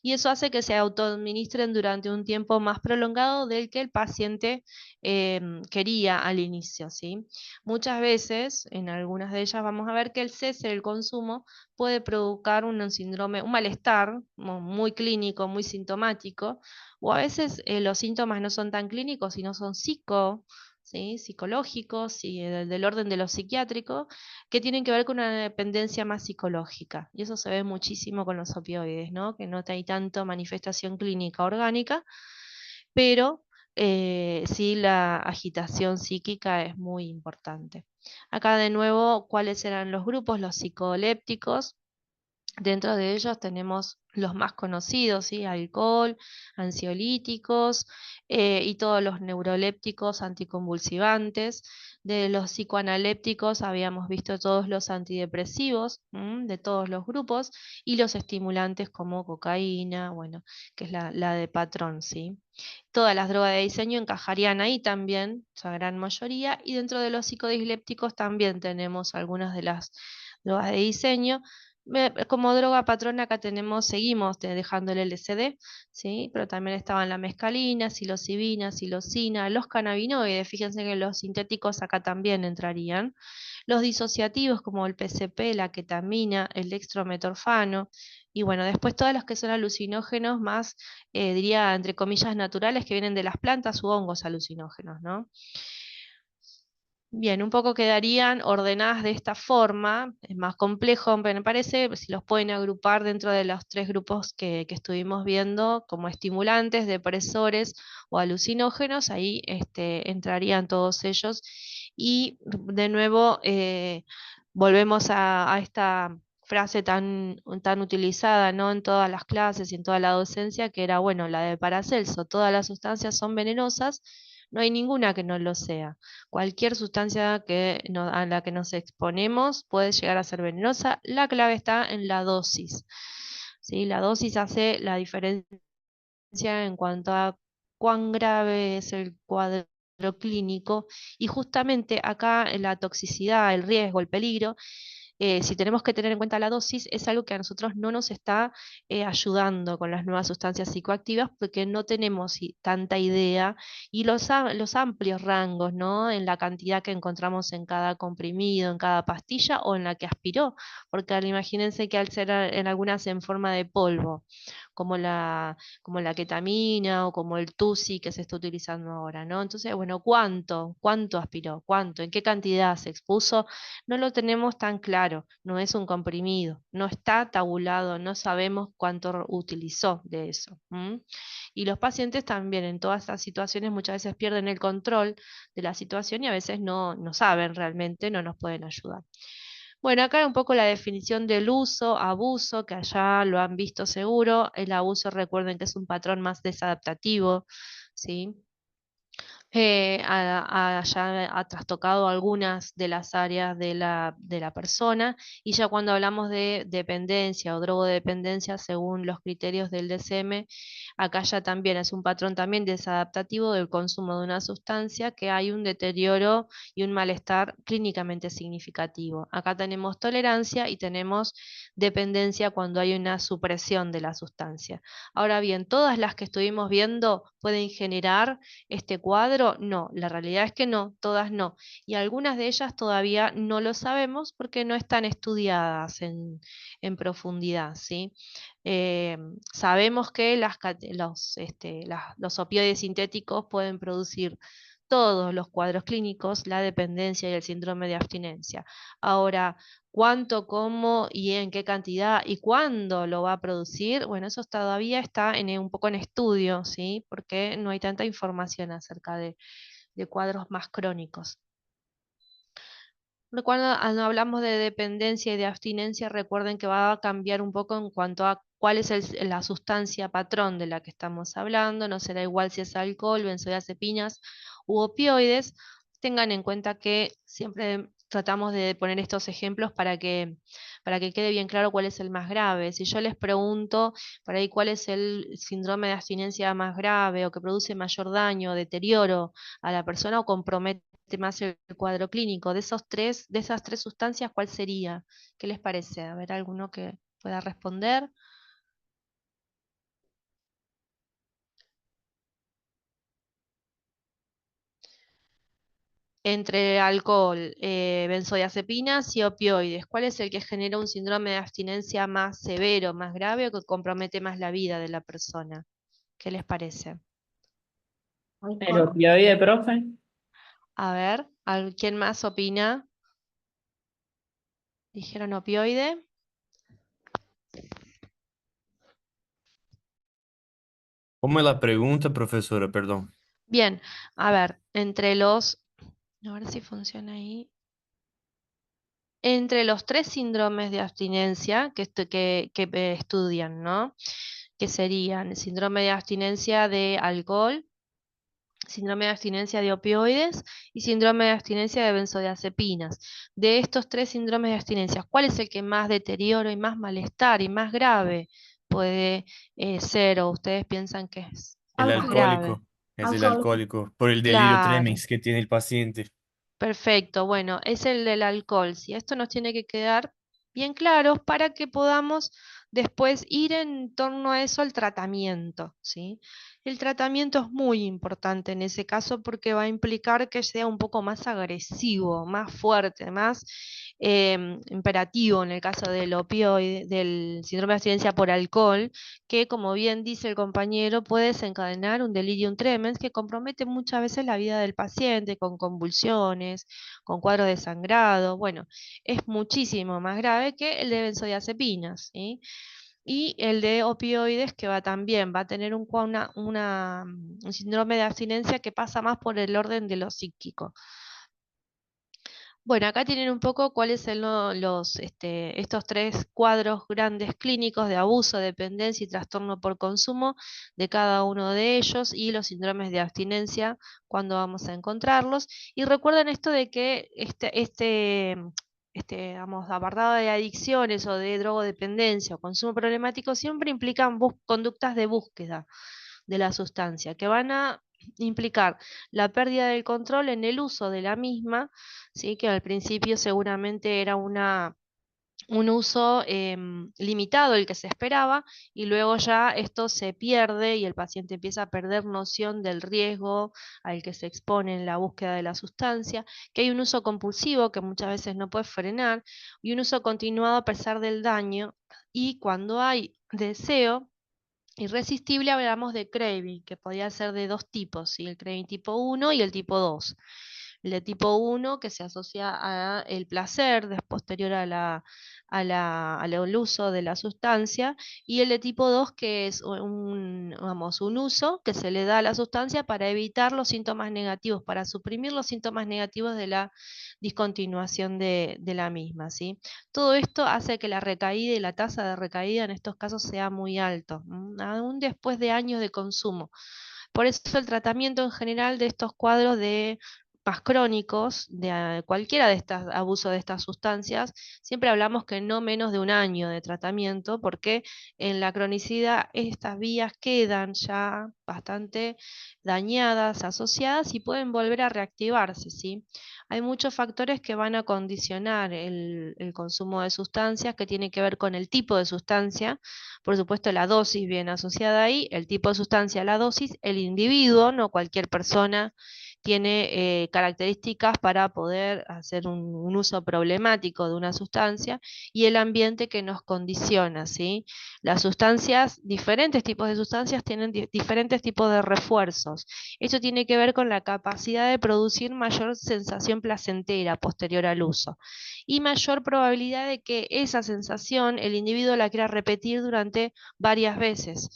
Y eso hace que se autoadministren durante un tiempo más prolongado del que el paciente quería al inicio, ¿sí? Muchas veces, en algunas de ellas vamos a ver que el cese del consumo puede provocar un síndrome, un malestar muy clínico, muy sintomático, o a veces los síntomas no son tan clínicos, sino son ¿sí?, psicológicos y del orden de lo psiquiátrico, que tienen que ver con una dependencia más psicológica. Y eso se ve muchísimo con los opioides, ¿no?, que no hay tanto manifestación clínica orgánica, pero sí la agitación psíquica es muy importante. Acá de nuevo, ¿cuáles eran los grupos? Los psicolépticos. Dentro de ellos tenemos los más conocidos, ¿sí?, alcohol, ansiolíticos y todos los neurolépticos anticonvulsivantes. De los psicoanalépticos habíamos visto todos los antidepresivos, de todos los grupos, y los estimulantes como cocaína, bueno, que es la de patrón, ¿sí? Todas las drogas de diseño encajarían ahí también, la gran mayoría, y dentro de los psicodislépticos también tenemos algunas de las drogas de diseño. Como droga patrona acá seguimos dejando el LSD, ¿sí?, pero también estaban la mescalina, psilocibina, psilocina, los cannabinoides, fíjense que los sintéticos acá también entrarían, los disociativos como el PCP, la ketamina, el dextrometorfano, y bueno, después todos los que son alucinógenos más, diría entre comillas naturales, que vienen de las plantas u hongos alucinógenos, ¿no? Bien, un poco quedarían ordenadas de esta forma, es más complejo, pero me parece, si los pueden agrupar dentro de los tres grupos que estuvimos viendo, como estimulantes, depresores o alucinógenos, ahí entrarían todos ellos. Y de nuevo, volvemos a esta frase tan utilizada, ¿no? En todas las clases y en toda la docencia, que era, bueno, la de Paracelso: todas las sustancias son venenosas, no hay ninguna que no lo sea. Cualquier sustancia a la que nos exponemos puede llegar a ser venenosa. La clave está en la dosis. ¿Sí? La dosis hace la diferencia en cuanto a cuán grave es el cuadro clínico, y justamente acá la toxicidad, el riesgo, el peligro, si tenemos que tener en cuenta la dosis, es algo que a nosotros no nos está ayudando con las nuevas sustancias psicoactivas, porque no tenemos tanta idea, y los amplios rangos, ¿no? En la cantidad que encontramos en cada comprimido, en cada pastilla o en la que aspiró, porque imagínense que al ser en algunas en forma de polvo, como la ketamina o como el TUSI que se está utilizando ahora, ¿no? Entonces, bueno, ¿cuánto aspiró? ¿Cuánto? ¿En qué cantidad se expuso? No lo tenemos tan claro, no es un comprimido, no está tabulado, no sabemos cuánto utilizó de eso. ¿M? Y los pacientes también en todas estas situaciones muchas veces pierden el control de la situación y a veces no saben realmente, no nos pueden ayudar. Bueno, acá un poco la definición del uso, abuso, que allá lo han visto seguro. El abuso, recuerden que es un patrón más desadaptativo, ¿sí? Ya ha trastocado algunas de las áreas de la persona, y ya cuando hablamos de dependencia o drogodependencia, según los criterios del DSM, acá ya también es un patrón también desadaptativo del consumo de una sustancia, que hay un deterioro y un malestar clínicamente significativo. Acá tenemos tolerancia y tenemos dependencia cuando hay una supresión de la sustancia. Ahora bien, todas las que estuvimos viendo pueden generar este cuadro. No, la realidad es que no, todas no. Y algunas de ellas todavía no lo sabemos porque no están estudiadas en profundidad, ¿sí? Sabemos que los opioides sintéticos pueden producir todos los cuadros clínicos, la dependencia y el síndrome de abstinencia. Ahora, cuánto, cómo y en qué cantidad y cuándo lo va a producir, bueno, eso todavía está un poco en estudio, ¿sí? Porque no hay tanta información acerca de cuadros más crónicos. Cuando hablamos de dependencia y de abstinencia, recuerden que va a cambiar un poco en cuanto a cuál es la sustancia patrón de la que estamos hablando. No será igual si es alcohol, benzodiazepinas u opioides. Tengan en cuenta que siempre tratamos de poner estos ejemplos para que quede bien claro cuál es el más grave. Si yo les pregunto por ahí cuál es el síndrome de abstinencia más grave o que produce mayor daño, deterioro a la persona o compromete más el cuadro clínico, de esas tres sustancias, ¿cuál sería? ¿Qué les parece? A ver, alguno que pueda responder. Entre alcohol, benzodiazepinas y opioides, ¿cuál es el que genera un síndrome de abstinencia más severo, más grave o que compromete más la vida de la persona? ¿Qué les parece? El opioide, profe. A ver, ¿quién más opina? ¿Dijeron opioide? ¿Cómo es la pregunta, profesora? Perdón. Bien, a ver, a ver si funciona ahí. Entre los tres síndromes de abstinencia que estudian, ¿no? Que serían el síndrome de abstinencia de alcohol, síndrome de abstinencia de opioides y síndrome de abstinencia de benzodiazepinas. De estos tres síndromes de abstinencia, ¿cuál es el que más deterioro y más malestar y más grave puede ser, o ustedes piensan que es El el más grave? alcohólico. Es el alcohólico. Por el delirio Claro. tremens que tiene el paciente. Perfecto, bueno, es el del alcohol. Si esto nos tiene que quedar bien claro para que podamos después ir en torno a eso al tratamiento, ¿sí? El tratamiento es muy importante en ese caso porque va a implicar que sea un poco más agresivo, más fuerte, más imperativo en el caso del opioide, del síndrome de abstinencia por alcohol, que como bien dice el compañero, puede desencadenar un delirium tremens que compromete muchas veces la vida del paciente con convulsiones, con cuadros de sangrado. Bueno, es muchísimo más grave que el de benzodiazepinas, ¿sí? Y el de opioides que va a tener un síndrome de abstinencia que pasa más por el orden de lo psíquico. Bueno, acá tienen un poco cuáles son estos 3 cuadros grandes clínicos de abuso, dependencia y trastorno por consumo de cada uno de ellos y los síndromes de abstinencia, cuando vamos a encontrarlos. Y recuerden esto de que vamos, apartado de adicciones o de drogodependencia o consumo problemático siempre implican conductas de búsqueda de la sustancia, que van a implicar la pérdida del control en el uso de la misma, ¿sí? Que al principio seguramente era un uso limitado el que se esperaba, y luego ya esto se pierde y el paciente empieza a perder noción del riesgo al que se expone en la búsqueda de la sustancia, que hay un uso compulsivo que muchas veces no puede frenar, y un uso continuado a pesar del daño, y cuando hay deseo irresistible hablamos de craving, que podía ser de 2 tipos, ¿sí? El craving tipo 1 y el tipo 2. El de tipo 1 que se asocia a el placer posterior al uso de la sustancia, y el de tipo 2 que es un uso que se le da a la sustancia para evitar los síntomas negativos, para suprimir los síntomas negativos de la discontinuación de la misma, ¿sí? Todo esto hace que la recaída y la tasa de recaída en estos casos sea muy alto, aún después de años de consumo. Por eso el tratamiento en general de estos cuadros de más crónicos, de cualquiera de estos abusos de estas sustancias, siempre hablamos que no menos de un año de tratamiento, porque en la cronicidad estas vías quedan ya bastante dañadas, asociadas, y pueden volver a reactivarse, ¿sí? Hay muchos factores que van a condicionar el consumo de sustancias, que tiene que ver con el tipo de sustancia, por supuesto la dosis bien asociada ahí, el tipo de sustancia, la dosis, el individuo, no cualquier persona tiene características para poder hacer un uso problemático de una sustancia, y el ambiente que nos condiciona, ¿sí? Las sustancias, diferentes tipos de sustancias tienen diferentes tipos de refuerzos. Esto tiene que ver con la capacidad de producir mayor sensación placentera posterior al uso y mayor probabilidad de que esa sensación el individuo la quiera repetir durante varias veces.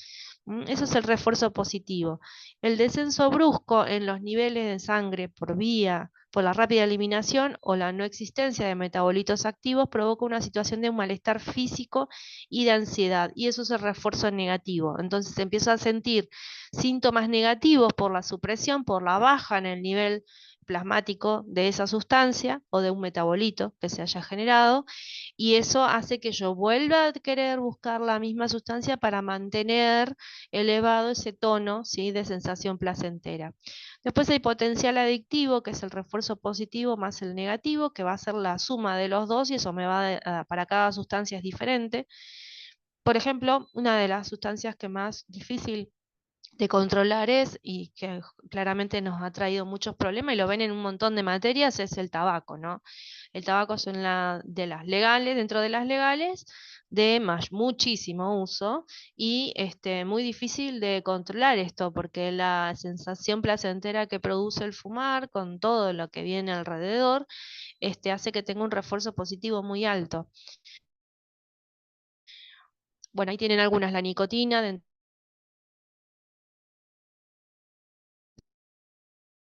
Eso es el refuerzo positivo. El descenso brusco en los niveles de sangre por la rápida eliminación o la no existencia de metabolitos activos provoca una situación de un malestar físico y de ansiedad, y eso es el refuerzo negativo. Entonces se empieza a sentir síntomas negativos por la supresión, por la baja en el nivel plasmático de esa sustancia o de un metabolito que se haya generado, y eso hace que yo vuelva a querer buscar la misma sustancia para mantener elevado ese tono, ¿sí? De sensación placentera. Después hay potencial adictivo, que es el refuerzo positivo más el negativo, que va a ser la suma de los dos, y eso para cada sustancia es diferente. Por ejemplo, una de las sustancias que más difícil de controlar es, y que claramente nos ha traído muchos problemas, y lo ven en un montón de materias, es el tabaco, ¿no? El tabaco es de las legales, dentro de las legales, de muchísimo uso, y muy difícil de controlar esto, porque la sensación placentera que produce el fumar, con todo lo que viene alrededor, hace que tenga un refuerzo positivo muy alto. Bueno, ahí tienen algunas, la nicotina dentro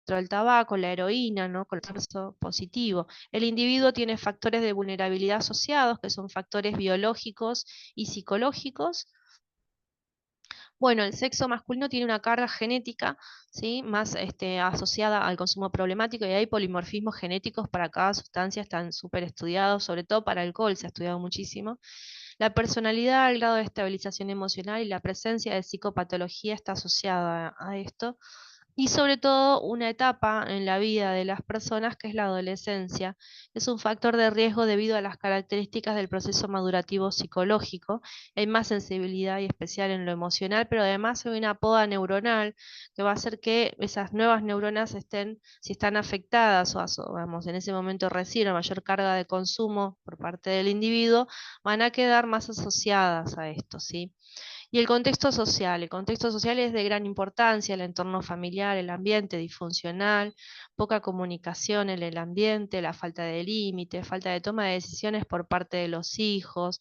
del tabaco, la heroína, ¿no? Con el refuerzo positivo. El individuo tiene factores de vulnerabilidad asociados, que son factores biológicos y psicológicos. Bueno, el sexo masculino tiene una carga genética, ¿sí? Más asociada al consumo problemático, y hay polimorfismos genéticos para cada sustancia, están súper estudiados, sobre todo para alcohol se ha estudiado muchísimo. La personalidad, el grado de estabilización emocional y la presencia de psicopatología está asociada a esto. y sobre todo una etapa en la vida de las personas que es la adolescencia. Es un factor de riesgo debido a las características del proceso madurativo psicológico. Hay más sensibilidad y especial en lo emocional, pero además hay una poda neuronal que va a hacer que esas nuevas neuronas estén, si están afectadas o vamos, en ese momento reciben mayor carga de consumo por parte del individuo, van a quedar más asociadas a esto, ¿sí? Y el contexto social es de gran importancia, el entorno familiar, el ambiente disfuncional, poca comunicación en el ambiente, la falta de límite, falta de toma de decisiones por parte de los hijos,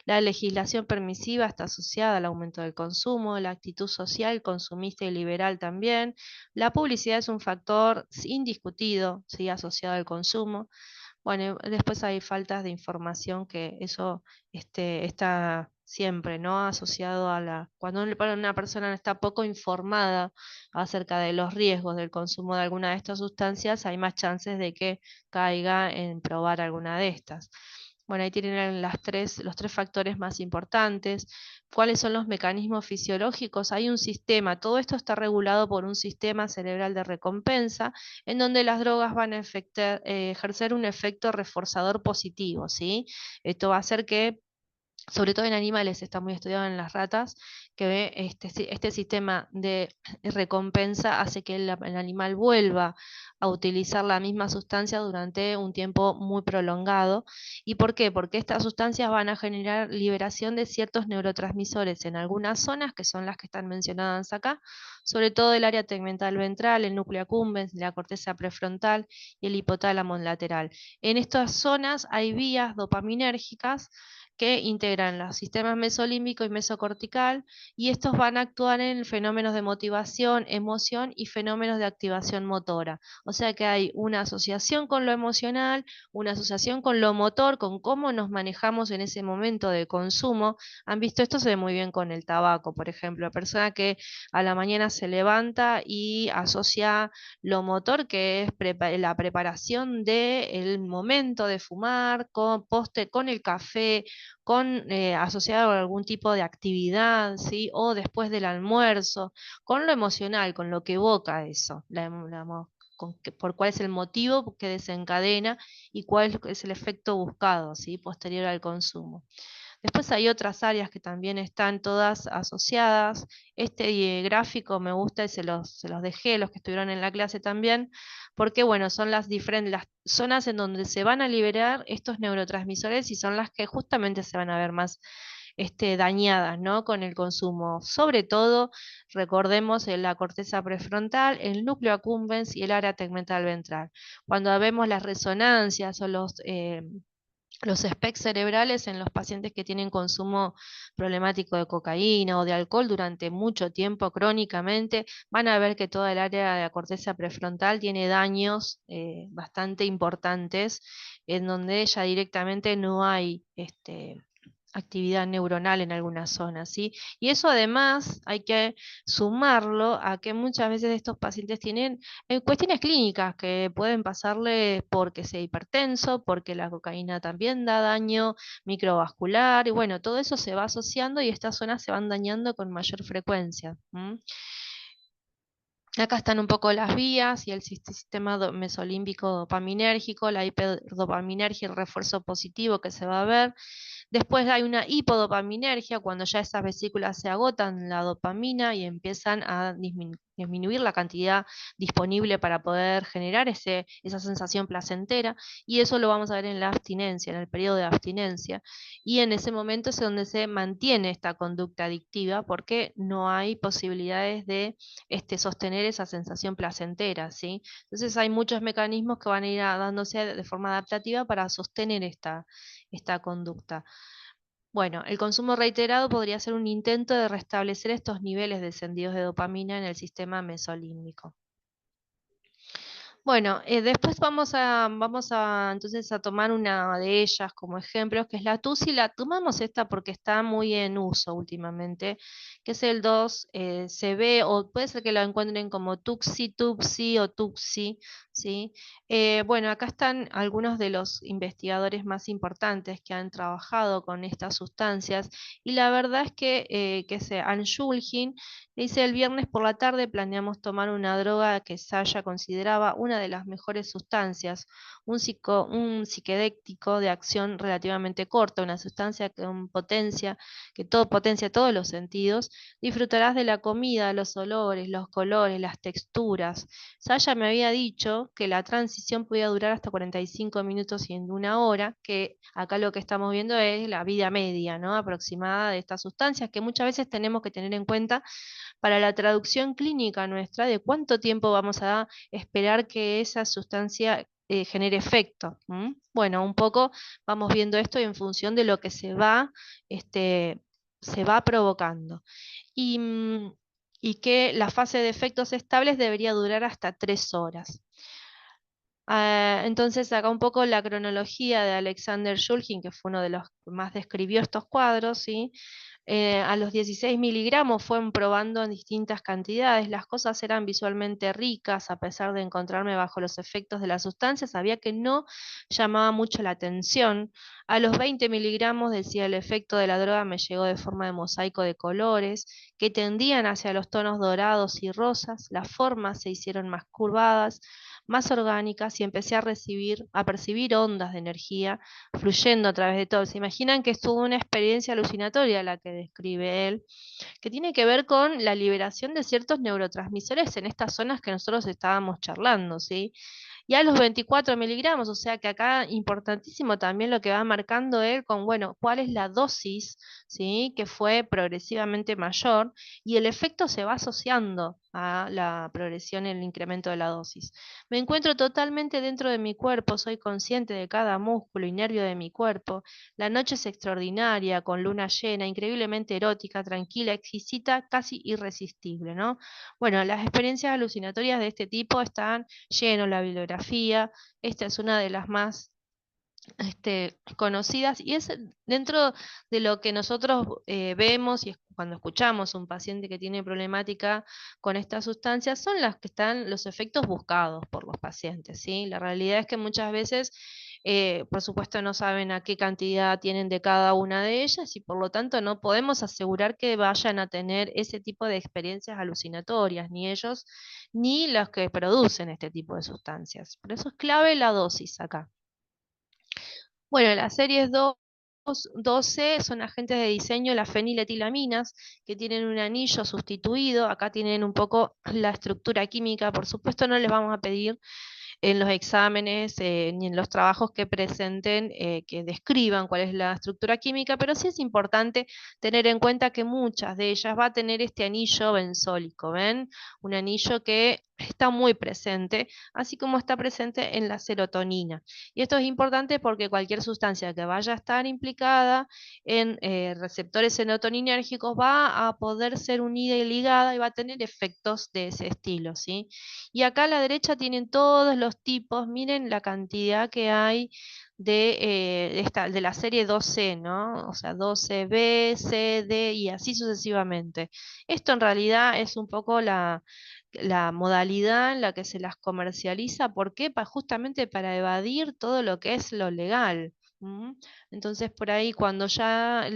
la legislación permisiva está asociada al aumento del consumo, la actitud social, consumista y liberal también, la publicidad es un factor indiscutido, ¿sí? Asociado al consumo. Bueno, después hay faltas de información que eso está siempre, ¿no? Asociado a cuando una persona está poco informada acerca de los riesgos del consumo de alguna de estas sustancias, hay más chances de que caiga en probar alguna de estas. Bueno, ahí tienen los tres factores más importantes. ¿Cuáles son los mecanismos fisiológicos? Hay un sistema, todo esto está regulado por un sistema cerebral de recompensa, en donde las drogas van a ejercer un efecto reforzador positivo, ¿sí? Esto va a hacer que, sobre todo en animales, está muy estudiado en las ratas, que este sistema de recompensa hace que el animal vuelva a utilizar la misma sustancia durante un tiempo muy prolongado. ¿Y por qué? Porque estas sustancias van a generar liberación de ciertos neurotransmisores en algunas zonas, que son las que están mencionadas acá, sobre todo el área tegmental ventral, el núcleo accumbens, la corteza prefrontal y el hipotálamo lateral. En estas zonas hay vías dopaminérgicas que integran los sistemas mesolímbico y mesocortical, y estos van a actuar en fenómenos de motivación, emoción y fenómenos de activación motora. O sea que hay una asociación con lo emocional, una asociación con lo motor, con cómo nos manejamos en ese momento de consumo. Han visto esto, se ve muy bien con el tabaco, por ejemplo, la persona que a la mañana se levanta y asocia lo motor, que es la preparación del momento de fumar, con el café, asociado a algún tipo de actividad, ¿sí? O después del almuerzo, con lo emocional, con lo que evoca eso, por cuál es el motivo que desencadena y cuál es el efecto buscado, ¿sí? Posterior al consumo. Después hay otras áreas que también están todas asociadas. Este gráfico me gusta y se los dejé, los que estuvieron en la clase también, porque bueno, son las zonas en donde se van a liberar estos neurotransmisores y son las que justamente se van a ver más dañadas, ¿no? Con el consumo. Sobre todo, recordemos la corteza prefrontal, el núcleo accumbens y el área tegmental ventral. Cuando vemos las resonancias o los specs cerebrales en los pacientes que tienen consumo problemático de cocaína o de alcohol durante mucho tiempo crónicamente, van a ver que toda el área de la corteza prefrontal tiene daños bastante importantes, en donde ya directamente no hay actividad neuronal en algunas zonas, ¿sí? Y eso además hay que sumarlo a que muchas veces estos pacientes tienen cuestiones clínicas que pueden pasarle porque sea hipertenso, porque la cocaína también da daño microvascular, y bueno, todo eso se va asociando y estas zonas se van dañando con mayor frecuencia. Acá están un poco las vías y el sistema mesolímbico dopaminérgico, la hiperdopaminergia y el refuerzo positivo que se va a ver. Después hay una hipodopaminergia, cuando ya esas vesículas se agotan la dopamina y empiezan a disminuir la cantidad disponible para poder generar esa sensación placentera, y eso lo vamos a ver en la abstinencia, en el periodo de abstinencia, y en ese momento es donde se mantiene esta conducta adictiva porque no hay posibilidades de sostener esa sensación placentera, ¿sí? Entonces hay muchos mecanismos que van a ir dándose de forma adaptativa para sostener esta conducta. Bueno, el consumo reiterado podría ser un intento de restablecer estos niveles descendidos de dopamina en el sistema mesolímbico. Bueno, después vamos a entonces a tomar una de ellas como ejemplos, que es la TUSI. La tomamos esta porque está muy en uso últimamente, que es el 2CB, o puede ser que lo encuentren como TUXI, TUPSI o TUXI, ¿sí? Bueno, acá están algunos de los investigadores más importantes que han trabajado con estas sustancias, y la verdad es que Anne Shulgin dice: el viernes por la tarde planeamos tomar una droga que Saya consideraba una de las mejores sustancias, un psiquedélico de acción relativamente corta, una sustancia que potencia todos los sentidos. Disfrutarás de la comida, los olores, los colores, las texturas. Saya me había dicho que la transición podía durar hasta 45 minutos y en 1 hora, que acá lo que estamos viendo es la vida media, ¿no?, aproximada de estas sustancias, que muchas veces tenemos que tener en cuenta para la traducción clínica nuestra de cuánto tiempo vamos a esperar que esa sustancia genere efecto. Bueno, un poco vamos viendo esto en función de lo que se va provocando. Y que la fase de efectos estables debería durar hasta 3 horas. Entonces acá un poco la cronología de Alexander Shulgin, que fue uno de los que más describió estos cuadros, ¿sí? A los 16 miligramos fueron probando en distintas cantidades, las cosas eran visualmente ricas, a pesar de encontrarme bajo los efectos de la sustancia, sabía que no llamaba mucho la atención. A los 20 miligramos, decía, el efecto de la droga me llegó de forma de mosaico de colores, que tendían hacia los tonos dorados y rosas, las formas se hicieron más curvadas, más orgánicas, y empecé a percibir ondas de energía fluyendo a través de todo. ¿Se imaginan que es toda una experiencia alucinatoria la que describe él, que tiene que ver con la liberación de ciertos neurotransmisores en estas zonas que nosotros estábamos charlando, ¿sí? Y a los 24 miligramos, o sea que acá importantísimo también lo que va marcando él con, bueno, cuál es la dosis, ¿sí?, que fue progresivamente mayor, y el efecto se va asociando a la progresión en el incremento de la dosis. Me encuentro totalmente dentro de mi cuerpo, soy consciente de cada músculo y nervio de mi cuerpo. La noche es extraordinaria, con luna llena, increíblemente erótica, tranquila, exquisita, casi irresistible, ¿no? Bueno, las experiencias alucinatorias de este tipo están lleno la bibliografía. Esta es una de las más conocidas, y es dentro de lo que nosotros vemos cuando escuchamos a un paciente que tiene problemática con estas sustancias, son las que están los efectos buscados por los pacientes, ¿sí? La realidad es que muchas veces, por supuesto, no saben a qué cantidad tienen de cada una de ellas, y por lo tanto no podemos asegurar que vayan a tener ese tipo de experiencias alucinatorias, ni ellos ni los que producen este tipo de sustancias. Por eso es clave la dosis acá. Bueno, las series 12 son agentes de diseño, las feniletilaminas, que tienen un anillo sustituido. Acá tienen un poco la estructura química. Por supuesto, no les vamos a pedir en los exámenes ni en los trabajos que presenten que describan cuál es la estructura química, pero sí es importante tener en cuenta que muchas de ellas va a tener este anillo benzólico, ¿ven? Un anillo que está muy presente, así como está presente en la serotonina. Y esto es importante porque cualquier sustancia que vaya a estar implicada en receptores serotoninérgicos va a poder ser unida y ligada y va a tener efectos de ese estilo, ¿sí? Y acá a la derecha tienen todos los tipos, miren la cantidad que hay de la serie 2C, ¿no? O sea, 12B, C, D y así sucesivamente. Esto en realidad es un poco la modalidad en la que se las comercializa. ¿Por qué? Justamente para evadir todo lo que es lo legal. Entonces, por ahí, cuando ya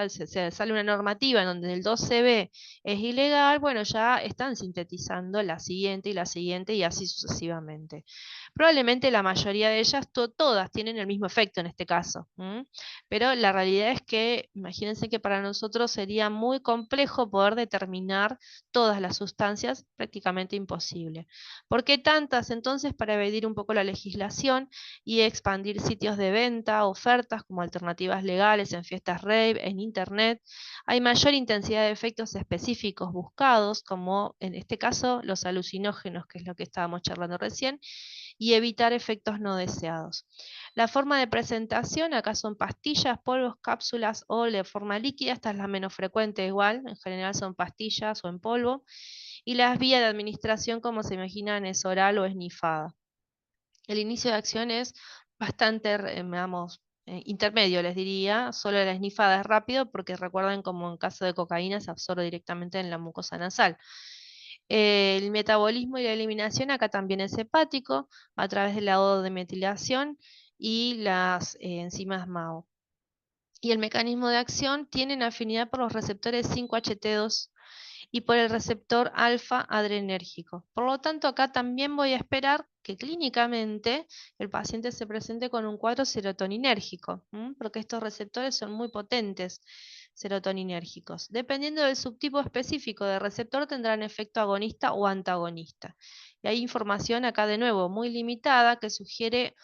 se sale una normativa en donde el 12B es ilegal, bueno, ya están sintetizando la siguiente y la siguiente y así sucesivamente. Probablemente la mayoría de ellas, todas tienen el mismo efecto en este caso, pero la realidad es que, imagínense que para nosotros sería muy complejo poder determinar todas las sustancias, prácticamente imposible. ¿Por qué tantas? Entonces, para evadir un poco la legislación y expandir sitios de venta, ofertas como alternativas legales en fiestas rave, en internet, hay mayor intensidad de efectos específicos buscados, como en este caso los alucinógenos, que es lo que estábamos charlando recién, y evitar efectos no deseados. La forma de presentación, acá son pastillas, polvos, cápsulas o de forma líquida. Esta es la menos frecuente igual, en general son pastillas o en polvo. Y las vías de administración, como se imaginan, es oral o esnifada. El inicio de acción es bastante, intermedio, les diría. Solo la esnifada es rápido porque recuerden, como en caso de cocaína, se absorbe directamente en la mucosa nasal. El metabolismo y la eliminación acá también es hepático, a través del lado de metilación y las enzimas MAO. Y el mecanismo de acción tienen afinidad por los receptores 5-HT2 y por el receptor alfa adrenérgico. Por lo tanto, acá también voy a esperar que clínicamente el paciente se presente con un cuadro serotoninérgico, porque estos receptores son muy potentes serotoninérgicos. Dependiendo del subtipo específico de receptor, tendrán efecto agonista o antagonista. Y hay información acá de nuevo muy limitada que sugiere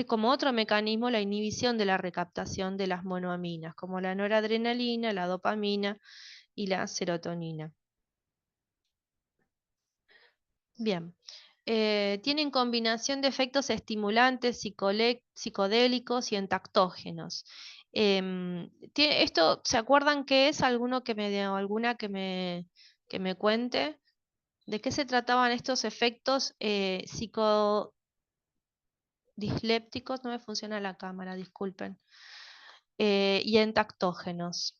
como otro mecanismo la inhibición de la recaptación de las monoaminas, como la noradrenalina, la dopamina y la serotonina. Bien. Tienen combinación de efectos estimulantes, psicodélicos y entactógenos. Esto, ¿se acuerdan qué es? ¿Alguno que alguna que me cuente? ¿De qué se trataban estos efectos psicodislépticos? No me funciona la cámara, disculpen. Y entactógenos.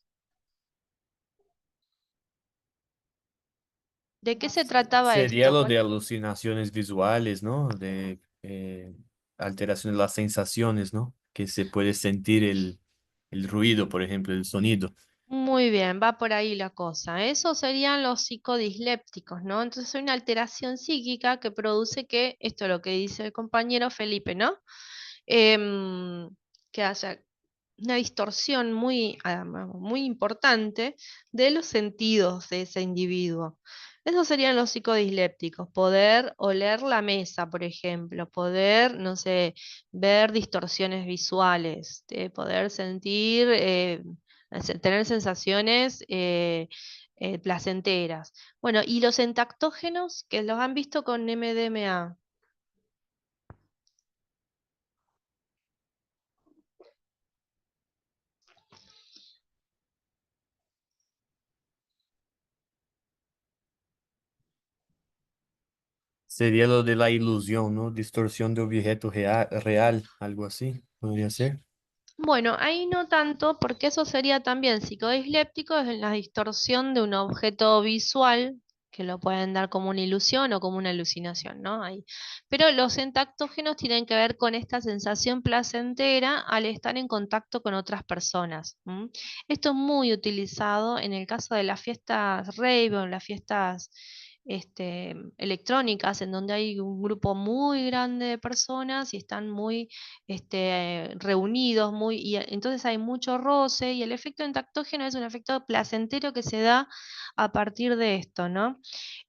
¿De qué se trataba Sería esto? lo de alucinaciones visuales, ¿no? De alteraciones de las sensaciones, ¿no? Que se puede sentir el ruido, por ejemplo, el sonido. Muy bien, va por ahí la cosa. Esos serían los psicodislépticos, ¿no? Entonces hay una alteración psíquica que produce que, esto es lo que dice el compañero Felipe, ¿no? Em, que haya una distorsión muy importante de los sentidos de ese individuo. Esos serían los psicodislépticos, poder oler la mesa, por ejemplo, poder, no sé, ver distorsiones visuales, poder sentir, tener sensaciones placenteras. Bueno, y los entactógenos, que los han visto con MDMA. Sería lo de la ilusión, ¿no? Distorsión de objeto real, algo así, podría ser. Bueno, ahí no tanto, porque eso sería también psicodisléptico, es la distorsión de un objeto visual, que lo pueden dar como una ilusión o como una alucinación, ¿no? Ahí. Pero los entactógenos tienen que ver con esta sensación placentera al estar en contacto con otras personas. Esto es muy utilizado en el caso de las fiestas rave o en las fiestas electrónicas, en donde hay un grupo muy grande de personas y están muy reunidos, entonces hay mucho roce y el efecto entactógeno es un efecto placentero que se da a partir de esto, ¿no?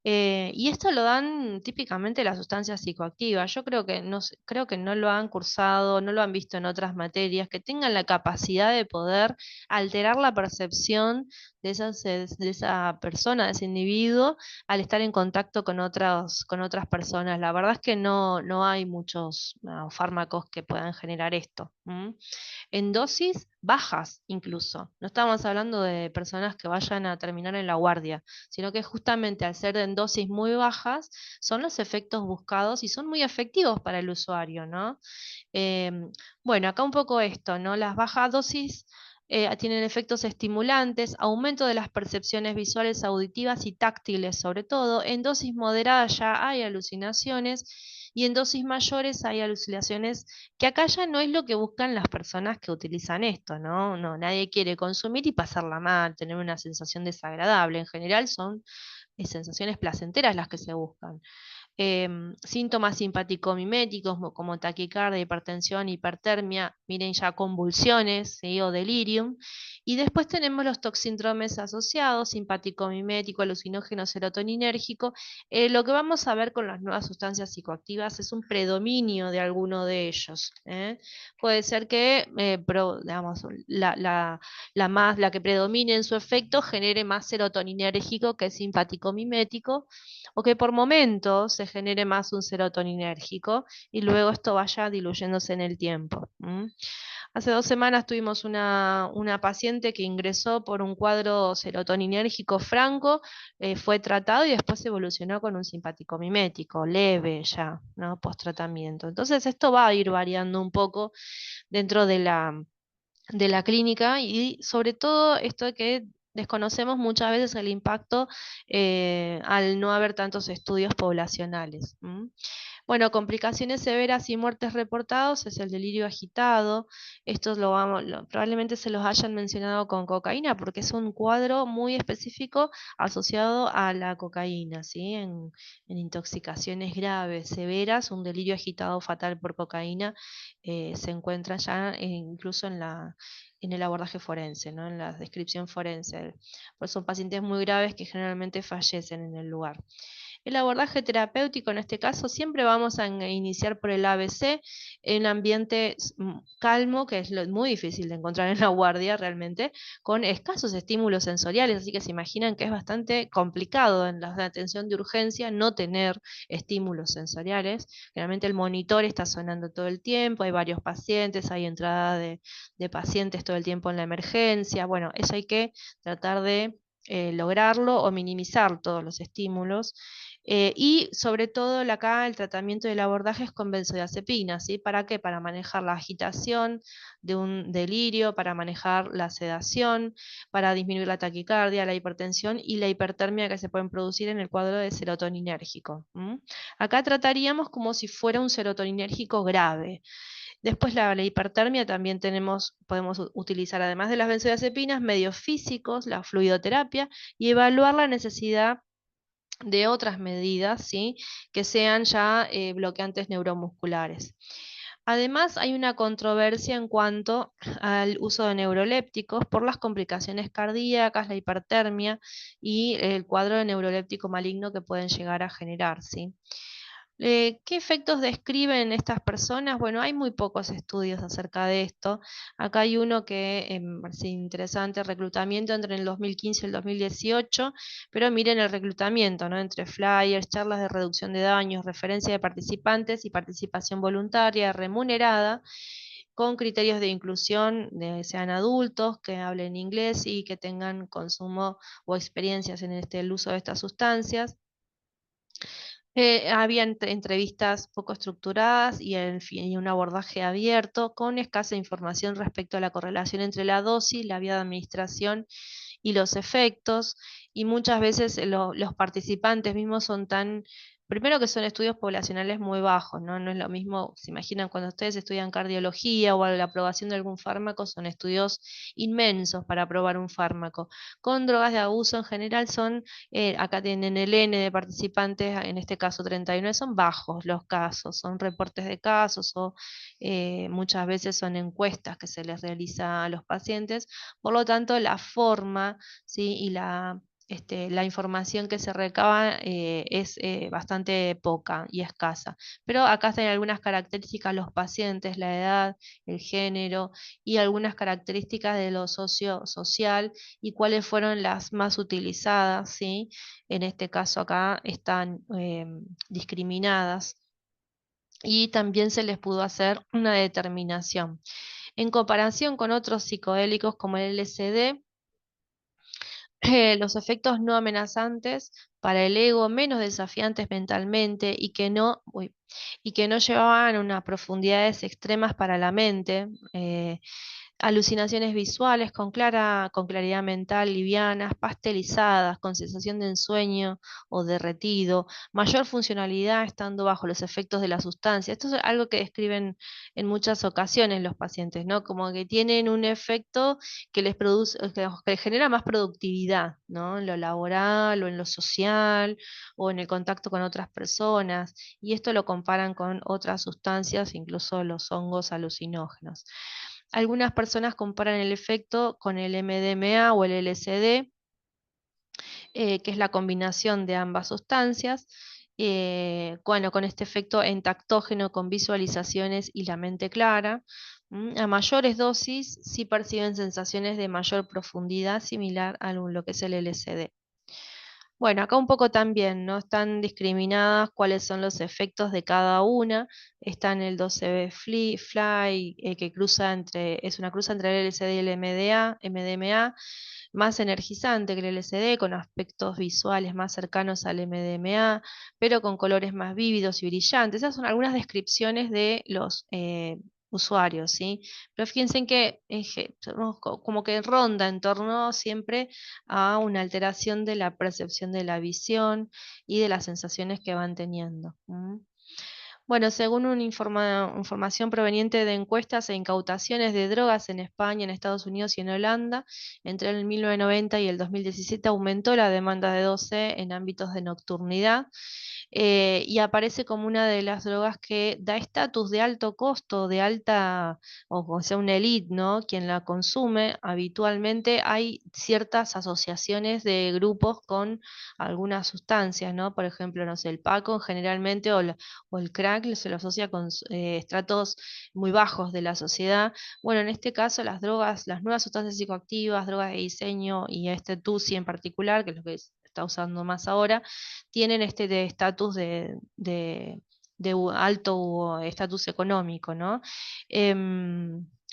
Y esto lo dan típicamente las sustancias psicoactivas. Yo creo que no lo han cursado, no lo han visto en otras materias, que tengan la capacidad de poder alterar la percepción de esa persona, de ese individuo, al estar en contacto con otras personas. La verdad es que no hay muchos fármacos que puedan generar esto. En dosis bajas incluso. No estamos hablando de personas que vayan a terminar en la guardia, sino que justamente al ser en dosis muy bajas son los efectos buscados y son muy efectivos para el usuario, ¿no? Bueno, acá un poco esto, ¿no? Las bajas dosis tienen efectos estimulantes, aumento de las percepciones visuales, auditivas y táctiles sobre todo. En dosis moderadas ya hay alucinaciones y en dosis mayores hay alucinaciones que acá ya no es lo que buscan las personas que utilizan esto, ¿no? No, nadie quiere consumir y pasarla mal, tener una sensación desagradable. En general son sensaciones placenteras las que se buscan. Síntomas simpático-miméticos como taquicardia, hipertensión, hipertermia, miren ya convulsiones, ¿sí? O delirium. Y después tenemos los toxíndromes asociados, simpático-mimético, alucinógeno, serotoninérgico. Lo que vamos a ver con las nuevas sustancias psicoactivas es un predominio de alguno de ellos. Puede ser que digamos, la que predomine en su efecto genere más serotoninérgico que simpático-mimético, o que por momentos se genere más un serotoninérgico y luego esto vaya diluyéndose en el tiempo. Hace 2 semanas tuvimos una paciente que ingresó por un cuadro serotoninérgico franco, fue tratado y después evolucionó con un simpático mimético, leve ya, ¿no? Post tratamiento. Entonces esto va a ir variando un poco dentro de la clínica y sobre todo esto que Desconocemos muchas veces el impacto al no haber tantos estudios poblacionales. Bueno, complicaciones severas y muertes reportados es el delirio agitado. Estos probablemente se los hayan mencionado con cocaína porque es un cuadro muy específico asociado a la cocaína, ¿sí? En intoxicaciones graves, severas, un delirio agitado fatal por cocaína se encuentra ya incluso en el abordaje forense, ¿no? En la descripción forense. Pues son pacientes muy graves que generalmente fallecen en el lugar. El abordaje terapéutico, en este caso, siempre vamos a iniciar por el ABC, en un ambiente calmo, que es muy difícil de encontrar en la guardia realmente, con escasos estímulos sensoriales, así que se imaginan que es bastante complicado en la atención de urgencia no tener estímulos sensoriales. Generalmente el monitor está sonando todo el tiempo, hay varios pacientes, hay entrada de pacientes todo el tiempo en la emergencia. Bueno, eso hay que tratar de lograrlo o minimizar todos los estímulos. Y sobre todo acá el tratamiento del abordaje es con benzodiazepina, ¿sí? ¿Para qué? Para manejar la agitación de un delirio, para manejar la sedación, para disminuir la taquicardia, la hipertensión y la hipertermia que se pueden producir en el cuadro de serotoninérgico. Acá trataríamos como si fuera un serotoninérgico grave. Después la hipertermia también podemos utilizar, además de las benzodiazepinas, medios físicos, la fluidoterapia, y evaluar la necesidad de otras medidas, ¿sí? Que sean ya bloqueantes neuromusculares. Además, hay una controversia en cuanto al uso de neurolépticos por las complicaciones cardíacas, la hipertermia y el cuadro neuroléptico maligno que pueden llegar a generar, ¿sí? ¿Qué efectos describen estas personas? Bueno, hay muy pocos estudios acerca de esto. Acá hay uno que me parece interesante, reclutamiento entre el 2015 y el 2018, pero miren el reclutamiento, ¿no? Entre flyers, charlas de reducción de daños, referencia de participantes y participación voluntaria remunerada, con criterios de inclusión, sean adultos, que hablen inglés y que tengan consumo o experiencias en el uso de estas sustancias. Había entrevistas poco estructuradas y un abordaje abierto con escasa información respecto a la correlación entre la dosis, la vía de administración y los efectos. Y muchas veces los participantes mismos son primero que son estudios poblacionales muy bajos, ¿no? No es lo mismo, se imaginan cuando ustedes estudian cardiología o la aprobación de algún fármaco, son estudios inmensos para aprobar un fármaco. Con drogas de abuso en general acá tienen el N de participantes, en este caso 39, son bajos los casos, son reportes de casos o muchas veces son encuestas que se les realiza a los pacientes. Por lo tanto, la forma, ¿sí? Y la información que se recaba es bastante poca y escasa. Pero acá están algunas características, los pacientes, la edad, el género y algunas características de lo social y cuáles fueron las más utilizadas, ¿sí? En este caso acá están discriminadas y también se les pudo hacer una determinación. En comparación con otros psicodélicos como el LSD, los efectos no amenazantes para el ego, menos desafiantes mentalmente y que no llevaban a unas profundidades extremas para la mente, alucinaciones visuales con claridad mental, livianas, pastelizadas, con sensación de ensueño o derretido, mayor funcionalidad estando bajo los efectos de la sustancia. Esto es algo que describen en muchas ocasiones los pacientes, ¿no? Como que tienen un efecto que les produce, que les genera más productividad, ¿no? En lo laboral o en lo social o en el contacto con otras personas. Y esto lo comparan con otras sustancias, incluso los hongos alucinógenos. Algunas personas comparan el efecto con el MDMA o el LSD, que es la combinación de ambas sustancias, bueno, con este efecto entactógeno con visualizaciones y la mente clara. A mayores dosis sí perciben sensaciones de mayor profundidad similar a lo que es el LSD. Bueno, acá un poco también, ¿no? Están discriminadas cuáles son los efectos de cada una. Está en el 12B Fly, que es una cruza entre el LSD y el MDMA, más energizante que el LSD, con aspectos visuales más cercanos al MDMA, pero con colores más vívidos y brillantes. Esas son algunas descripciones de usuarios, ¿sí? Pero fíjense que como que ronda en torno siempre a una alteración de la percepción de la visión y de las sensaciones que van teniendo. Bueno, según una información proveniente de encuestas e incautaciones de drogas en España, en Estados Unidos y en Holanda, entre el 1990 y el 2017 aumentó la demanda de 12 en ámbitos de nocturnidad, y aparece como una de las drogas que da estatus de alto costo, de alta, o sea, una elite, ¿no? Quien la consume habitualmente, hay ciertas asociaciones de grupos con algunas sustancias, ¿no? Por ejemplo, no sé, el Paco generalmente o el crack se lo asocia con estratos muy bajos de la sociedad. Bueno, en este caso las drogas, las nuevas sustancias psicoactivas, drogas de diseño y este TUSI en particular, que es lo que se está usando más ahora, tienen este de estatus de alto estatus económico, ¿no?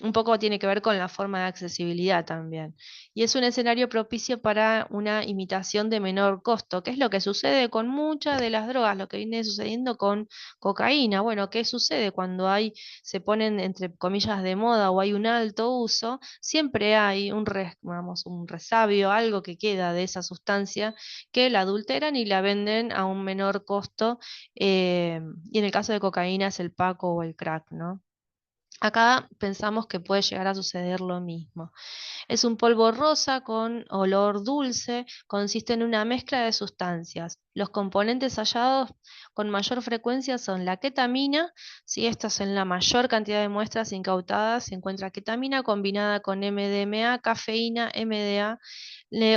Un poco tiene que ver con la forma de accesibilidad también. Y es un escenario propicio para una imitación de menor costo, que es lo que sucede con muchas de las drogas, lo que viene sucediendo con cocaína. Bueno, ¿qué sucede cuando se ponen entre comillas de moda o hay un alto uso? Siempre hay vamos, un resabio, algo que queda de esa sustancia que la adulteran y la venden a un menor costo, y en el caso de cocaína es el paco o el crack, ¿no? Acá pensamos que puede llegar a suceder lo mismo. Es un polvo rosa con olor dulce, consiste en una mezcla de sustancias. Los componentes hallados con mayor frecuencia son la ketamina, si estas en la mayor cantidad de muestras incautadas se encuentra ketamina combinada con MDMA, cafeína, MDA,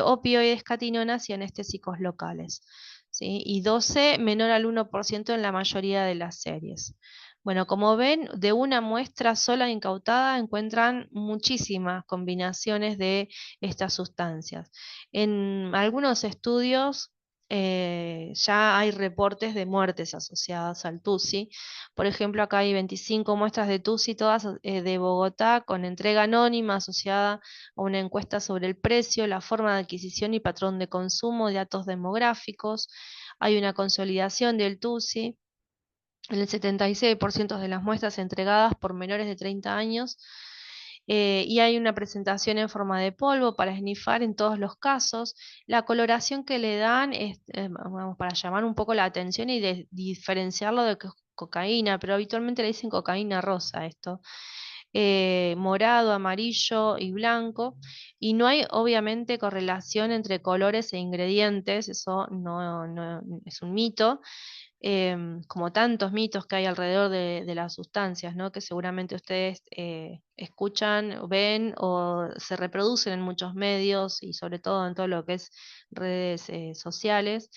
opioides, catinonas y anestésicos locales. ¿Sí? Y 12 menor al 1% en la mayoría de las series. Bueno, como ven, de una muestra sola incautada encuentran muchísimas combinaciones de estas sustancias. En algunos estudios ya hay reportes de muertes asociadas al TUSI. Por ejemplo, acá hay 25 muestras de TUSI, todas de Bogotá, con entrega anónima asociada a una encuesta sobre el precio, la forma de adquisición y patrón de consumo de datos demográficos. Hay una consolidación del TUSI en el 76% de las muestras entregadas por menores de 30 años, y hay una presentación en forma de polvo para esnifar en todos los casos. La coloración que le dan es vamos, para llamar un poco la atención y diferenciarlo de cocaína, pero habitualmente le dicen cocaína rosa esto. Morado, amarillo y blanco, y no hay obviamente correlación entre colores e ingredientes, eso no es un mito, como tantos mitos que hay alrededor de las sustancias, ¿no? Que seguramente ustedes escuchan, ven o se reproducen en muchos medios y sobre todo en todo lo que es redes sociales.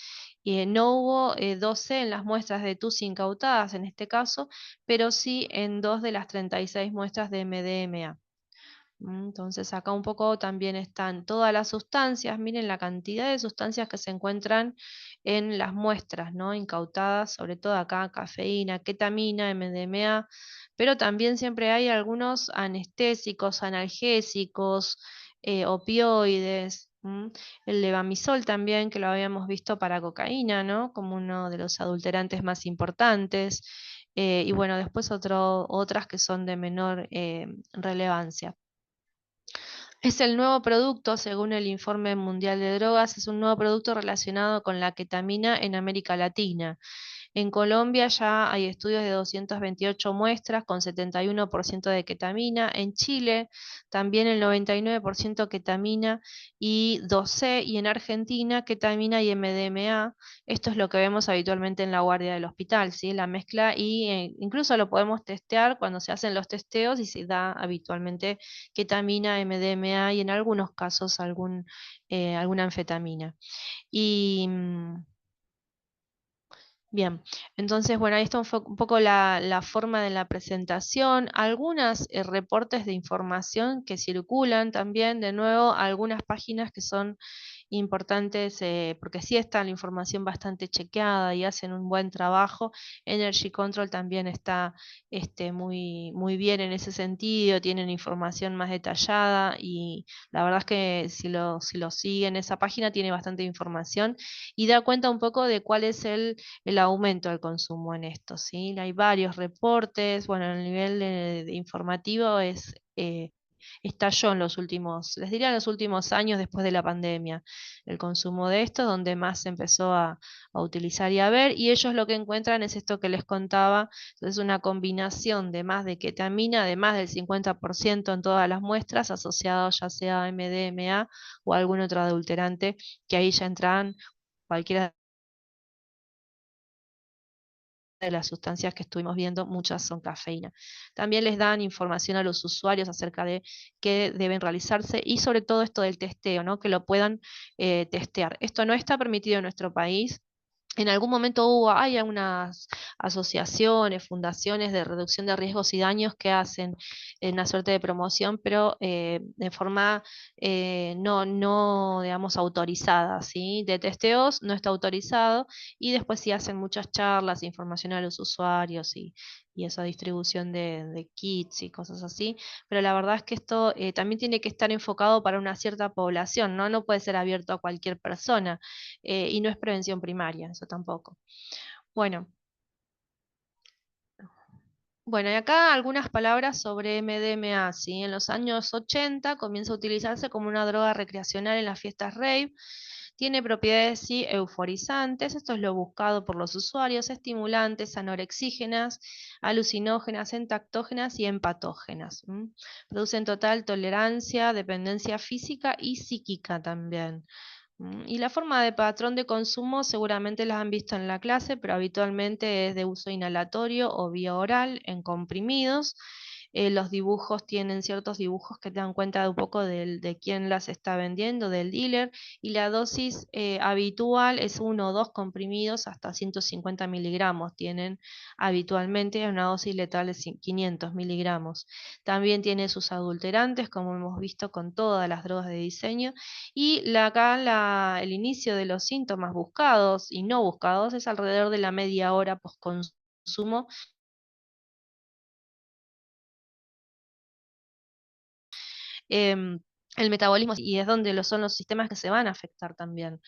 No hubo 12 en las muestras de TUSI incautadas en este caso, pero sí en 2 de las 36 muestras de MDMA. Entonces acá un poco también están todas las sustancias, miren la cantidad de sustancias que se encuentran en las muestras, ¿no? Incautadas, sobre todo acá cafeína, ketamina, MDMA, pero también siempre hay algunos anestésicos, analgésicos, opioides, el levamisol también, que lo habíamos visto para cocaína, ¿no? Como uno de los adulterantes más importantes, y bueno, después otras que son de menor relevancia. Es el nuevo producto, según el Informe Mundial de Drogas, es un nuevo producto relacionado con la ketamina en América Latina. En Colombia ya hay estudios de 228 muestras con 71% de ketamina. En Chile también el 99% ketamina y 2C. Y en Argentina ketamina y MDMA. Esto es lo que vemos habitualmente en la guardia del hospital, ¿sí? La mezcla y incluso lo podemos testear cuando se hacen los testeos y se da habitualmente ketamina, MDMA y en algunos casos alguna anfetamina. Y bien, entonces, bueno, ahí está un poco la forma de la presentación, algunos reportes de información que circulan también, de nuevo, algunas páginas que son importantes, porque sí está la información bastante chequeada y hacen un buen trabajo. Energy Control también está muy, muy bien en ese sentido, tienen información más detallada y la verdad es que si lo siguen esa página tiene bastante información y da cuenta un poco de cuál es el aumento del consumo en esto, ¿sí? Hay varios reportes, bueno, el nivel de informativo estalló en los últimos, les diría en los últimos años después de la pandemia, el consumo de esto, donde más se empezó a utilizar y a ver, y ellos lo que encuentran es esto que les contaba, es una combinación de más de ketamina, de más del 50% en todas las muestras, asociado ya sea a MDMA o algún otro adulterante, que ahí ya entran cualquiera de las sustancias que estuvimos viendo, muchas son cafeína. También les dan información a los usuarios acerca de qué deben realizarse y sobre todo esto del testeo, ¿no? Que lo puedan testear. Esto no está permitido en nuestro país. En algún momento hay algunas asociaciones, fundaciones de reducción de riesgos y daños que hacen una suerte de promoción, pero de forma no, digamos, autorizada, ¿sí? De testeos no está autorizado y después sí hacen muchas charlas, información a los usuarios y esa distribución de kits y cosas así, pero la verdad es que esto también tiene que estar enfocado para una cierta población, ¿no? No puede ser abierto a cualquier persona y no es prevención primaria, eso tampoco. Bueno, bueno, y acá algunas palabras sobre MDMA, ¿sí? En los años 80 comienza a utilizarse como una droga recreacional en las fiestas rave. Tiene propiedades sí, euforizantes, esto es lo buscado por los usuarios, estimulantes, anorexígenas, alucinógenas, entactógenas y empatógenas. Produce en total tolerancia, dependencia física y psíquica también. Y la forma de patrón de consumo seguramente las han visto en la clase, pero habitualmente es de uso inhalatorio o vía oral en comprimidos. Los dibujos tienen ciertos dibujos que te dan cuenta de un poco de quién las está vendiendo, del dealer, y la dosis habitual es 1 o 2 comprimidos hasta 150 miligramos. Tienen habitualmente una dosis letal de 500 miligramos. También tiene sus adulterantes, como hemos visto con todas las drogas de diseño y el inicio de los síntomas buscados y no buscados es alrededor de la media hora post-consumo. em, el metabolismo y es donde son los sistemas que se van a afectar también.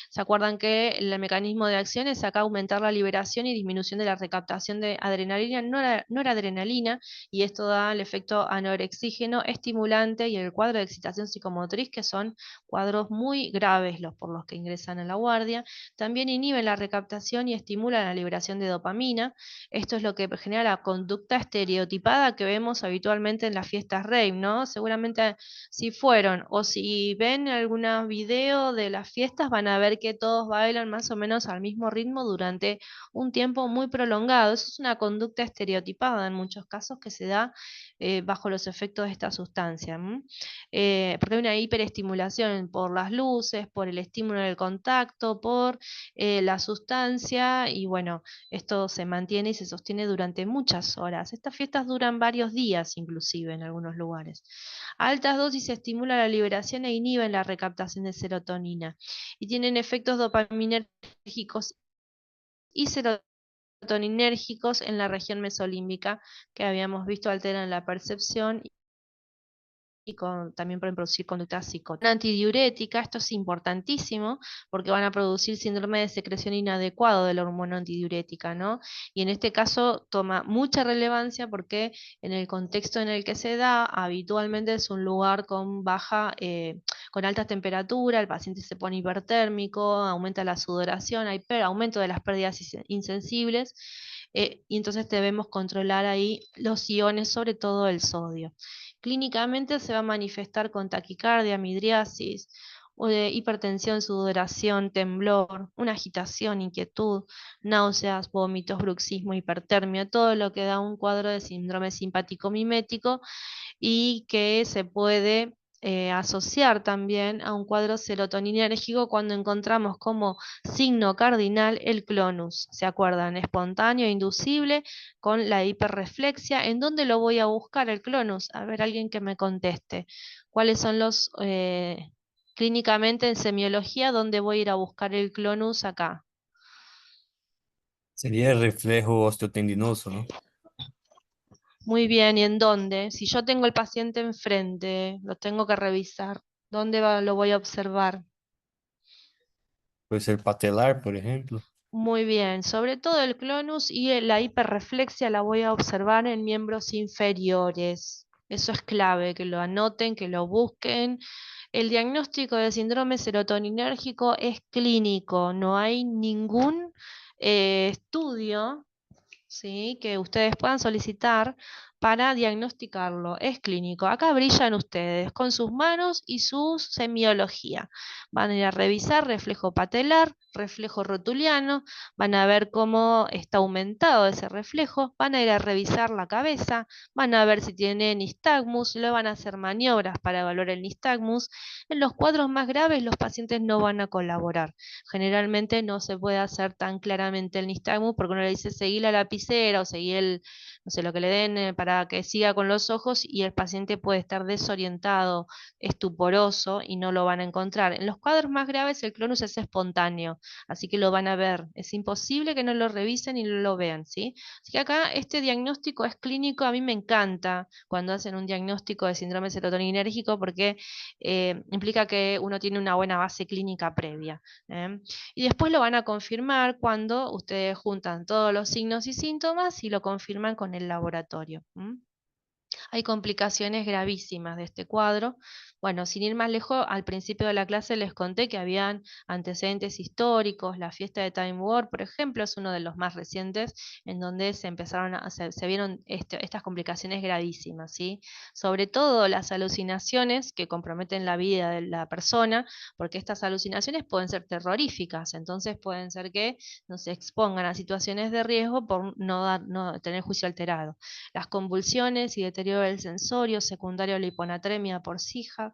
¿Se acuerdan que el mecanismo de acción es acá aumentar la liberación y disminución de la recaptación de adrenalina, noradrenalina, y esto da el efecto anorexígeno, estimulante y el cuadro de excitación psicomotriz, que son cuadros muy graves por los que ingresan a la guardia. También inhiben la recaptación y estimulan la liberación de dopamina. Esto es lo que genera la conducta estereotipada que vemos habitualmente en las fiestas rave, ¿no? Seguramente si fueron o si ven algunos videos de las fiestas van a ver que todos bailan más o menos al mismo ritmo durante un tiempo muy prolongado. Eso es una conducta estereotipada en muchos casos que se da bajo los efectos de esta sustancia. Porque hay una hiperestimulación por las luces, por el estímulo del contacto, por la sustancia y bueno, esto se mantiene y se sostiene durante muchas horas. Estas fiestas duran varios días inclusive en algunos lugares. A altas dosis se estimula la liberación e inhiben la recaptación de serotonina y tienen efectos dopaminérgicos y serotoninérgicos en la región mesolímbica que habíamos visto alteran la percepción y también pueden producir conductas psicóticas. Una antidiurética, esto es importantísimo porque van a producir síndrome de secreción inadecuado de la hormona antidiurética, ¿no? Y en este caso toma mucha relevancia porque en el contexto en el que se da, habitualmente es un lugar con con alta temperatura, el paciente se pone hipertérmico, aumenta la sudoración, hay aumento de las pérdidas insensibles, y entonces debemos controlar ahí los iones, sobre todo el sodio. Clínicamente se va a manifestar con taquicardia, midriasis, hipertensión, sudoración, temblor, una agitación, inquietud, náuseas, vómitos, bruxismo, hipertermia, todo lo que da un cuadro de síndrome simpático mimético y que se puede asociar también a un cuadro serotoninérgico cuando encontramos como signo cardinal el clonus. ¿Se acuerdan? Espontáneo, inducible, con la hiperreflexia. ¿En dónde lo voy a buscar el clonus? A ver, alguien que me conteste. ¿Cuáles son Clínicamente en semiología, ¿dónde voy a ir a buscar el clonus acá? Sería el reflejo osteotendinoso, ¿no? Muy bien, ¿y en dónde? Si yo tengo el paciente enfrente, lo tengo que revisar, ¿dónde lo voy a observar? Puede ser patelar, por ejemplo. Muy bien, sobre todo el clonus y la hiperreflexia la voy a observar en miembros inferiores. Eso es clave, que lo anoten, que lo busquen. El diagnóstico de síndrome serotoninérgico es clínico, no hay ningún estudio, ¿sí?, que ustedes puedan solicitar para diagnosticarlo. Es clínico. Acá brillan ustedes con sus manos y su semiología. Van a ir a revisar reflejo patelar, reflejo rotuliano, van a ver cómo está aumentado ese reflejo, van a ir a revisar la cabeza, van a ver si tiene nistagmus, le van a hacer maniobras para evaluar el nistagmus. En los cuadros más graves los pacientes no van a colaborar. Generalmente no se puede hacer tan claramente el nistagmus porque uno le dice seguí la lapicera o seguí no sé, lo que le den para que siga con los ojos y el paciente puede estar desorientado, estuporoso y no lo van a encontrar. En los cuadros más graves el clonus es espontáneo, así que lo van a ver. Es imposible que no lo revisen y no lo vean, ¿sí? Así que acá este diagnóstico es clínico, a mí me encanta cuando hacen un diagnóstico de síndrome serotoninérgico porque implica que uno tiene una buena base clínica previa. Y después lo van a confirmar cuando ustedes juntan todos los signos y síntomas y lo confirman con el laboratorio. Hay complicaciones gravísimas de este cuadro. Bueno, sin ir más lejos, al principio de la clase les conté que habían antecedentes históricos. La fiesta de Time War, por ejemplo, es uno de los más recientes en donde se vieron estas complicaciones gravísimas, ¿sí? Sobre todo las alucinaciones que comprometen la vida de la persona, porque estas alucinaciones pueden ser terroríficas, entonces pueden ser que no se expongan a situaciones de riesgo por no tener juicio alterado. Las convulsiones y deterioro del sensorio secundario a la hiponatremia por SIJA,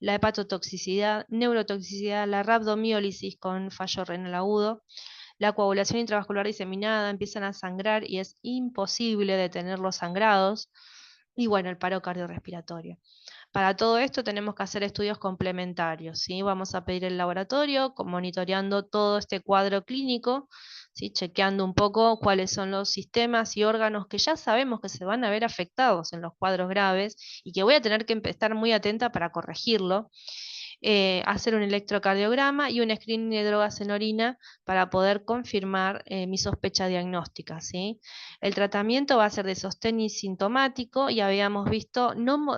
la hepatotoxicidad, neurotoxicidad, la rhabdomiólisis con fallo renal agudo, la coagulación intravascular diseminada, empiezan a sangrar y es imposible detener los sangrados, y bueno, el paro cardiorrespiratorio. Para todo esto tenemos que hacer estudios complementarios, ¿sí? Vamos a pedir el laboratorio, monitoreando todo este cuadro clínico, ¿sí? Chequeando un poco cuáles son los sistemas y órganos que ya sabemos que se van a ver afectados en los cuadros graves y que voy a tener que estar muy atenta para corregirlo. Hacer un electrocardiograma y un screening de drogas en orina para poder confirmar mi sospecha diagnóstica, ¿sí? El tratamiento va a ser de sostén sintomático y habíamos visto,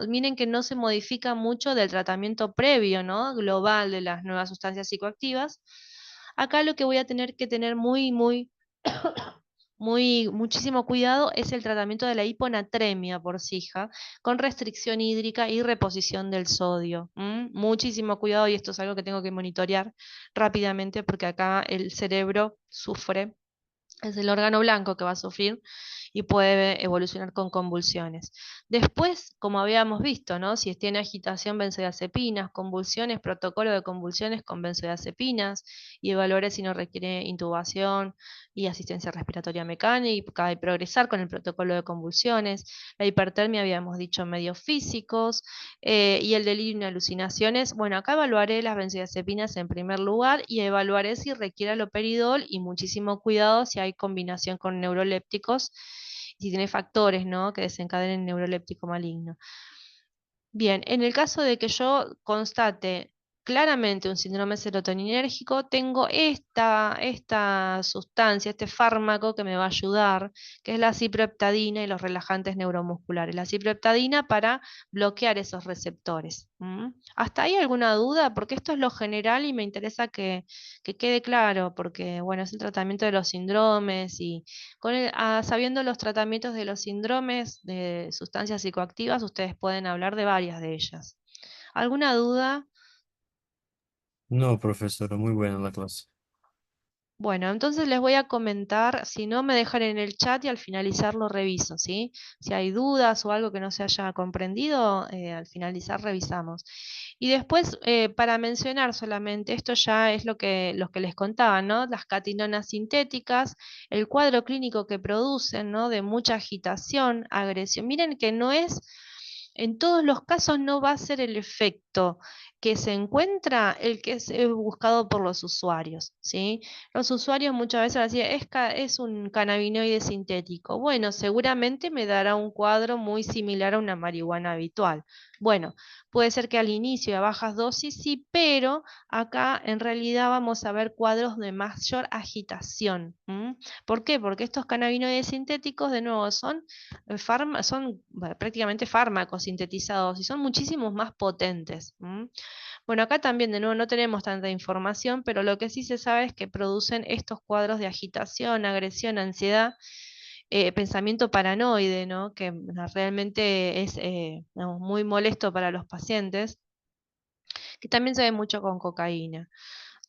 miren que no se modifica mucho del tratamiento previo, ¿no?, global de las nuevas sustancias psicoactivas. Acá lo que voy a tener que tener muchísimo cuidado es el tratamiento de la hiponatremia por SIJA, con restricción hídrica y reposición del sodio. Muchísimo cuidado, y esto es algo que tengo que monitorear rápidamente porque acá el cerebro sufre, es el órgano blanco que va a sufrir y puede evolucionar con convulsiones. Después, como habíamos visto, ¿no?, si tiene agitación, benzodiazepinas, convulsiones, protocolo de convulsiones con benzodiazepinas, y evaluar si no requiere intubación y asistencia respiratoria mecánica, y progresar con el protocolo de convulsiones. La hipertermia habíamos dicho medios físicos, y el delirio y alucinaciones. Bueno, acá evaluaré las benzodiazepinas en primer lugar y evaluaré si requiere aloperidol, y muchísimo cuidado si hay combinación con neurolépticos, si tiene factores, ¿no?, que desencadenen neuroléptico maligno. Bien, en el caso de que yo constate claramente un síndrome serotoninérgico, tengo esta sustancia, este fármaco que me va a ayudar, que es la cipreptadina y los relajantes neuromusculares. La cipreptadina para bloquear esos receptores. ¿Hasta ahí alguna duda? Porque esto es lo general y me interesa que quede claro, porque bueno, es el tratamiento de los síndromes y sabiendo los tratamientos de los síndromes de sustancias psicoactivas, ustedes pueden hablar de varias de ellas. ¿Alguna duda? No, profesora, muy buena la clase. Bueno, entonces les voy a comentar, si no me dejan en el chat y al finalizar lo reviso, ¿sí? Si hay dudas o algo que no se haya comprendido, al finalizar revisamos. Y después, para mencionar solamente, esto ya es lo que les contaba, ¿no? Las catinonas sintéticas, el cuadro clínico que producen, ¿no?, de mucha agitación, agresión. Miren que no es, en todos los casos no va a ser el efecto. efecto que se encuentra el que es buscado por los usuarios, ¿sí? Los usuarios muchas veces decían, es un cannabinoide sintético. Bueno, seguramente me dará un cuadro muy similar a una marihuana habitual. Bueno, puede ser que al inicio a bajas dosis sí, pero acá en realidad vamos a ver cuadros de mayor agitación. ¿Por qué? Porque estos cannabinoides sintéticos, de nuevo, son prácticamente fármacos sintetizados y son muchísimos más potentes. Bueno, acá también de nuevo no tenemos tanta información, pero lo que sí se sabe es que producen estos cuadros de agitación, agresión, ansiedad, pensamiento paranoide, ¿no? Que realmente es digamos, muy molesto para los pacientes, que también se ve mucho con cocaína.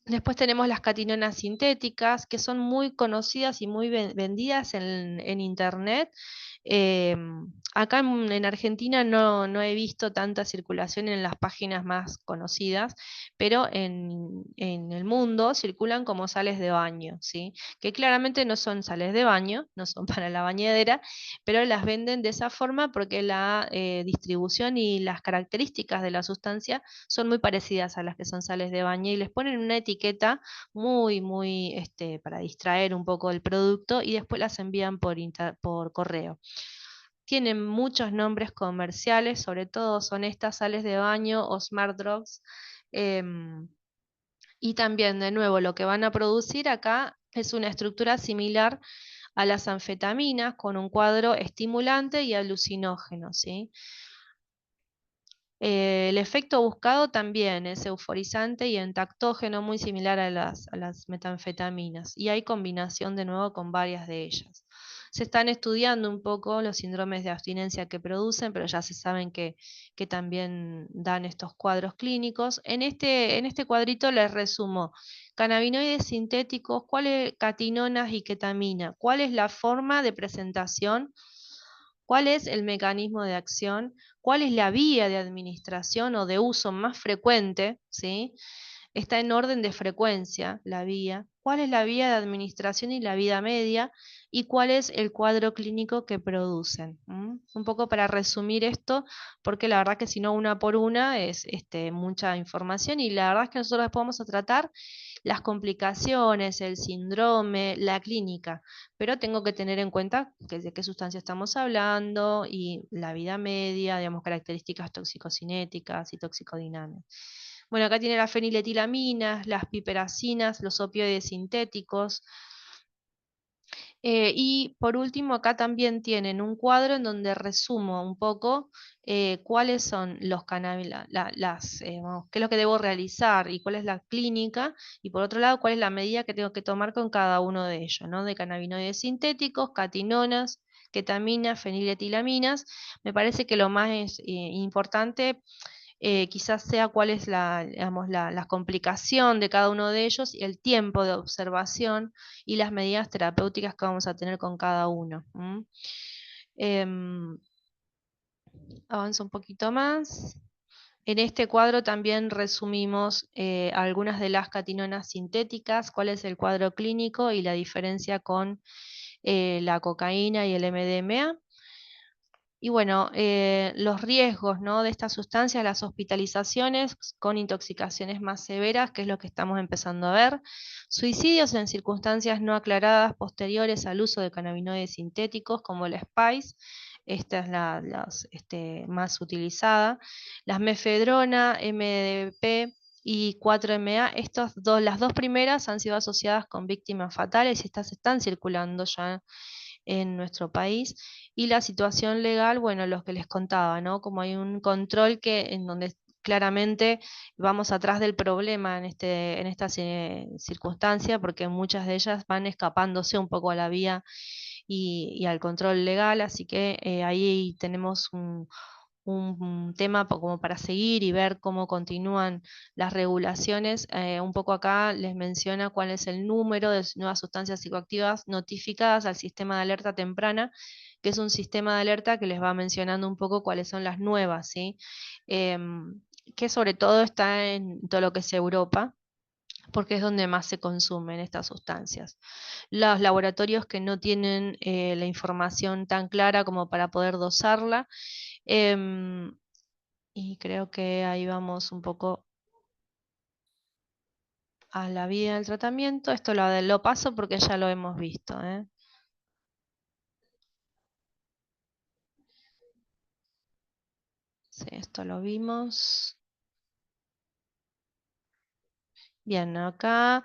Después tenemos las catinonas sintéticas, que son muy conocidas y muy vendidas en internet. Acá en Argentina no he visto tanta circulación en las páginas más conocidas, pero en el mundo circulan como sales de baño, ¿sí? Que claramente no son sales de baño, no son para la bañadera, pero las venden de esa forma porque la distribución y las características de la sustancia son muy parecidas a las que son sales de baño y les ponen una etiqueta muy, para distraer un poco el producto y después las envían por correo. Tienen muchos nombres comerciales, sobre todo son estas sales de baño o smart drugs. Y también, de nuevo, lo que van a producir acá es una estructura similar a las anfetaminas con un cuadro estimulante y alucinógeno, ¿sí? El efecto buscado también es euforizante y entactógeno, muy similar a las metanfetaminas, y hay combinación de nuevo con varias de ellas. Se están estudiando un poco los síndromes de abstinencia que producen, pero ya se saben que también dan estos cuadros clínicos. En este cuadrito les resumo cannabinoides sintéticos, cuáles catinonas y ketamina, cuál es la forma de presentación, cuál es el mecanismo de acción, cuál es la vía de administración o de uso más frecuente, ¿sí? Está en orden de frecuencia la vía, cuál es la vía de administración y la vida media, y cuál es el cuadro clínico que producen. Un poco para resumir esto, porque la verdad que si no una por una es mucha información y la verdad es que nosotros después vamos a tratar las complicaciones, el síndrome, la clínica, pero tengo que tener en cuenta de qué sustancia estamos hablando y la vida media, digamos, características toxicocinéticas y toxicodinámicas. Bueno, acá tiene las feniletilaminas, las piperacinas, los opioides sintéticos. Y por último, acá también tienen un cuadro en donde resumo un poco cuáles son los qué es lo que debo realizar y cuál es la clínica, y por otro lado, cuál es la medida que tengo que tomar con cada uno de ellos, ¿no? De cannabinoides sintéticos, catinonas, ketaminas, feniletilaminas. Me parece que lo más importante quizás sea cuál es digamos, la complicación de cada uno de ellos y el tiempo de observación y las medidas terapéuticas que vamos a tener con cada uno. Em, Avanzo un poquito más. En este cuadro también resumimos algunas de las catinonas sintéticas, cuál es el cuadro clínico y la diferencia con la cocaína y el MDMA. Y bueno, los riesgos, ¿no? de estas sustancias, las hospitalizaciones con intoxicaciones más severas, que es lo que estamos empezando a ver, suicidios en circunstancias no aclaradas posteriores al uso de cannabinoides sintéticos como la Spice, esta es más utilizada, las mefedrona, MDP y 4-MA, las dos primeras han sido asociadas con víctimas fatales y estas están circulando ya en nuestro país. Y la situación legal, bueno, los que les contaba, ¿no? Como hay un control en donde claramente vamos atrás del problema en esta circunstancia, porque muchas de ellas van escapándose un poco a la vía y al control legal, así que ahí tenemos un tema como para seguir y ver cómo continúan las regulaciones. Un poco acá les menciona cuál es el número de nuevas sustancias psicoactivas notificadas al sistema de alerta temprana, que es un sistema de alerta que les va mencionando un poco cuáles son las nuevas, ¿sí? Que sobre todo está en todo lo que es Europa, porque es donde más se consumen estas sustancias. Los laboratorios que no tienen la información tan clara como para poder dosarla, em, Y creo que ahí vamos un poco a la vida del tratamiento. Esto lo paso porque ya lo hemos visto, ¿eh? Sí, esto lo vimos. Bien, acá,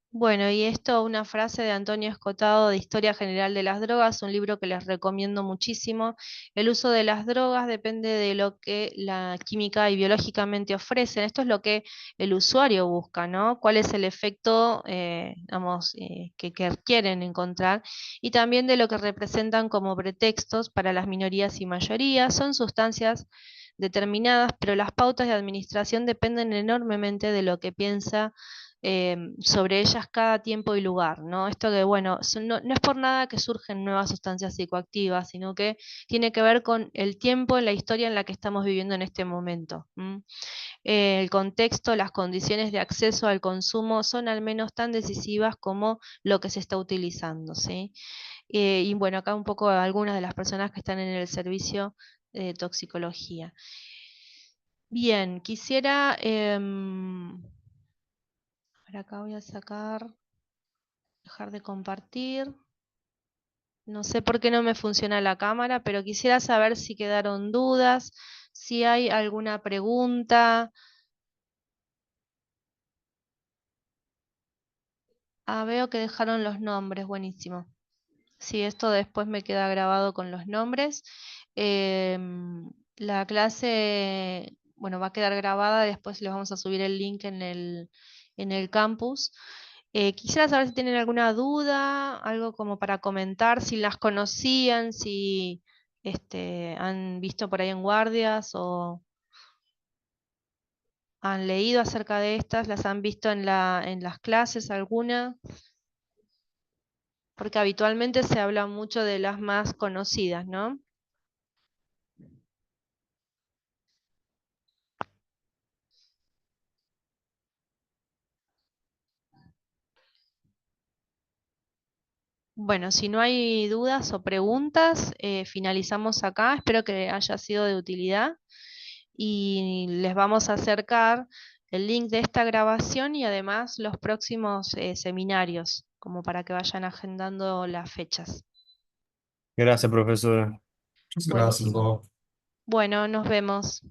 bueno, y esto, una frase de Antonio Escotado de Historia General de las Drogas, un libro que les recomiendo muchísimo. El uso de las drogas depende de lo que la química y biológicamente ofrecen. Esto es lo que el usuario busca, ¿no? ¿Cuál es el efecto, digamos, que quieren encontrar? Y también de lo que representan como pretextos para las minorías y mayorías. Son sustancias determinadas, pero las pautas de administración dependen enormemente de lo que piensa sobre ellas cada tiempo y lugar, ¿no? Esto que, bueno, no es por nada que surgen nuevas sustancias psicoactivas, sino que tiene que ver con el tiempo en la historia en la que estamos viviendo en este momento. El contexto, las condiciones de acceso al consumo son al menos tan decisivas como lo que se está utilizando, ¿sí? Y bueno, acá un poco algunas de las personas que están en el servicio de toxicología. Bien, quisiera, por acá voy a sacar, dejar de compartir. No sé por qué no me funciona la cámara, pero quisiera saber si quedaron dudas, si hay alguna pregunta. Ah, veo que dejaron los nombres, buenísimo. Sí, esto después me queda grabado con los nombres. La clase, bueno, va a quedar grabada, después les vamos a subir el link en el campus. Quisiera saber si tienen alguna duda, algo como para comentar, si las conocían, si han visto por ahí en guardias o han leído acerca de estas, las han visto en las clases alguna, porque habitualmente se habla mucho de las más conocidas, ¿no? Bueno, si no hay dudas o preguntas, finalizamos acá. Espero que haya sido de utilidad y les vamos a acercar el link de esta grabación y además los próximos seminarios, como para que vayan agendando las fechas. Gracias, profesora. Muchas gracias, Buenísimo. Bob. Bueno, nos vemos.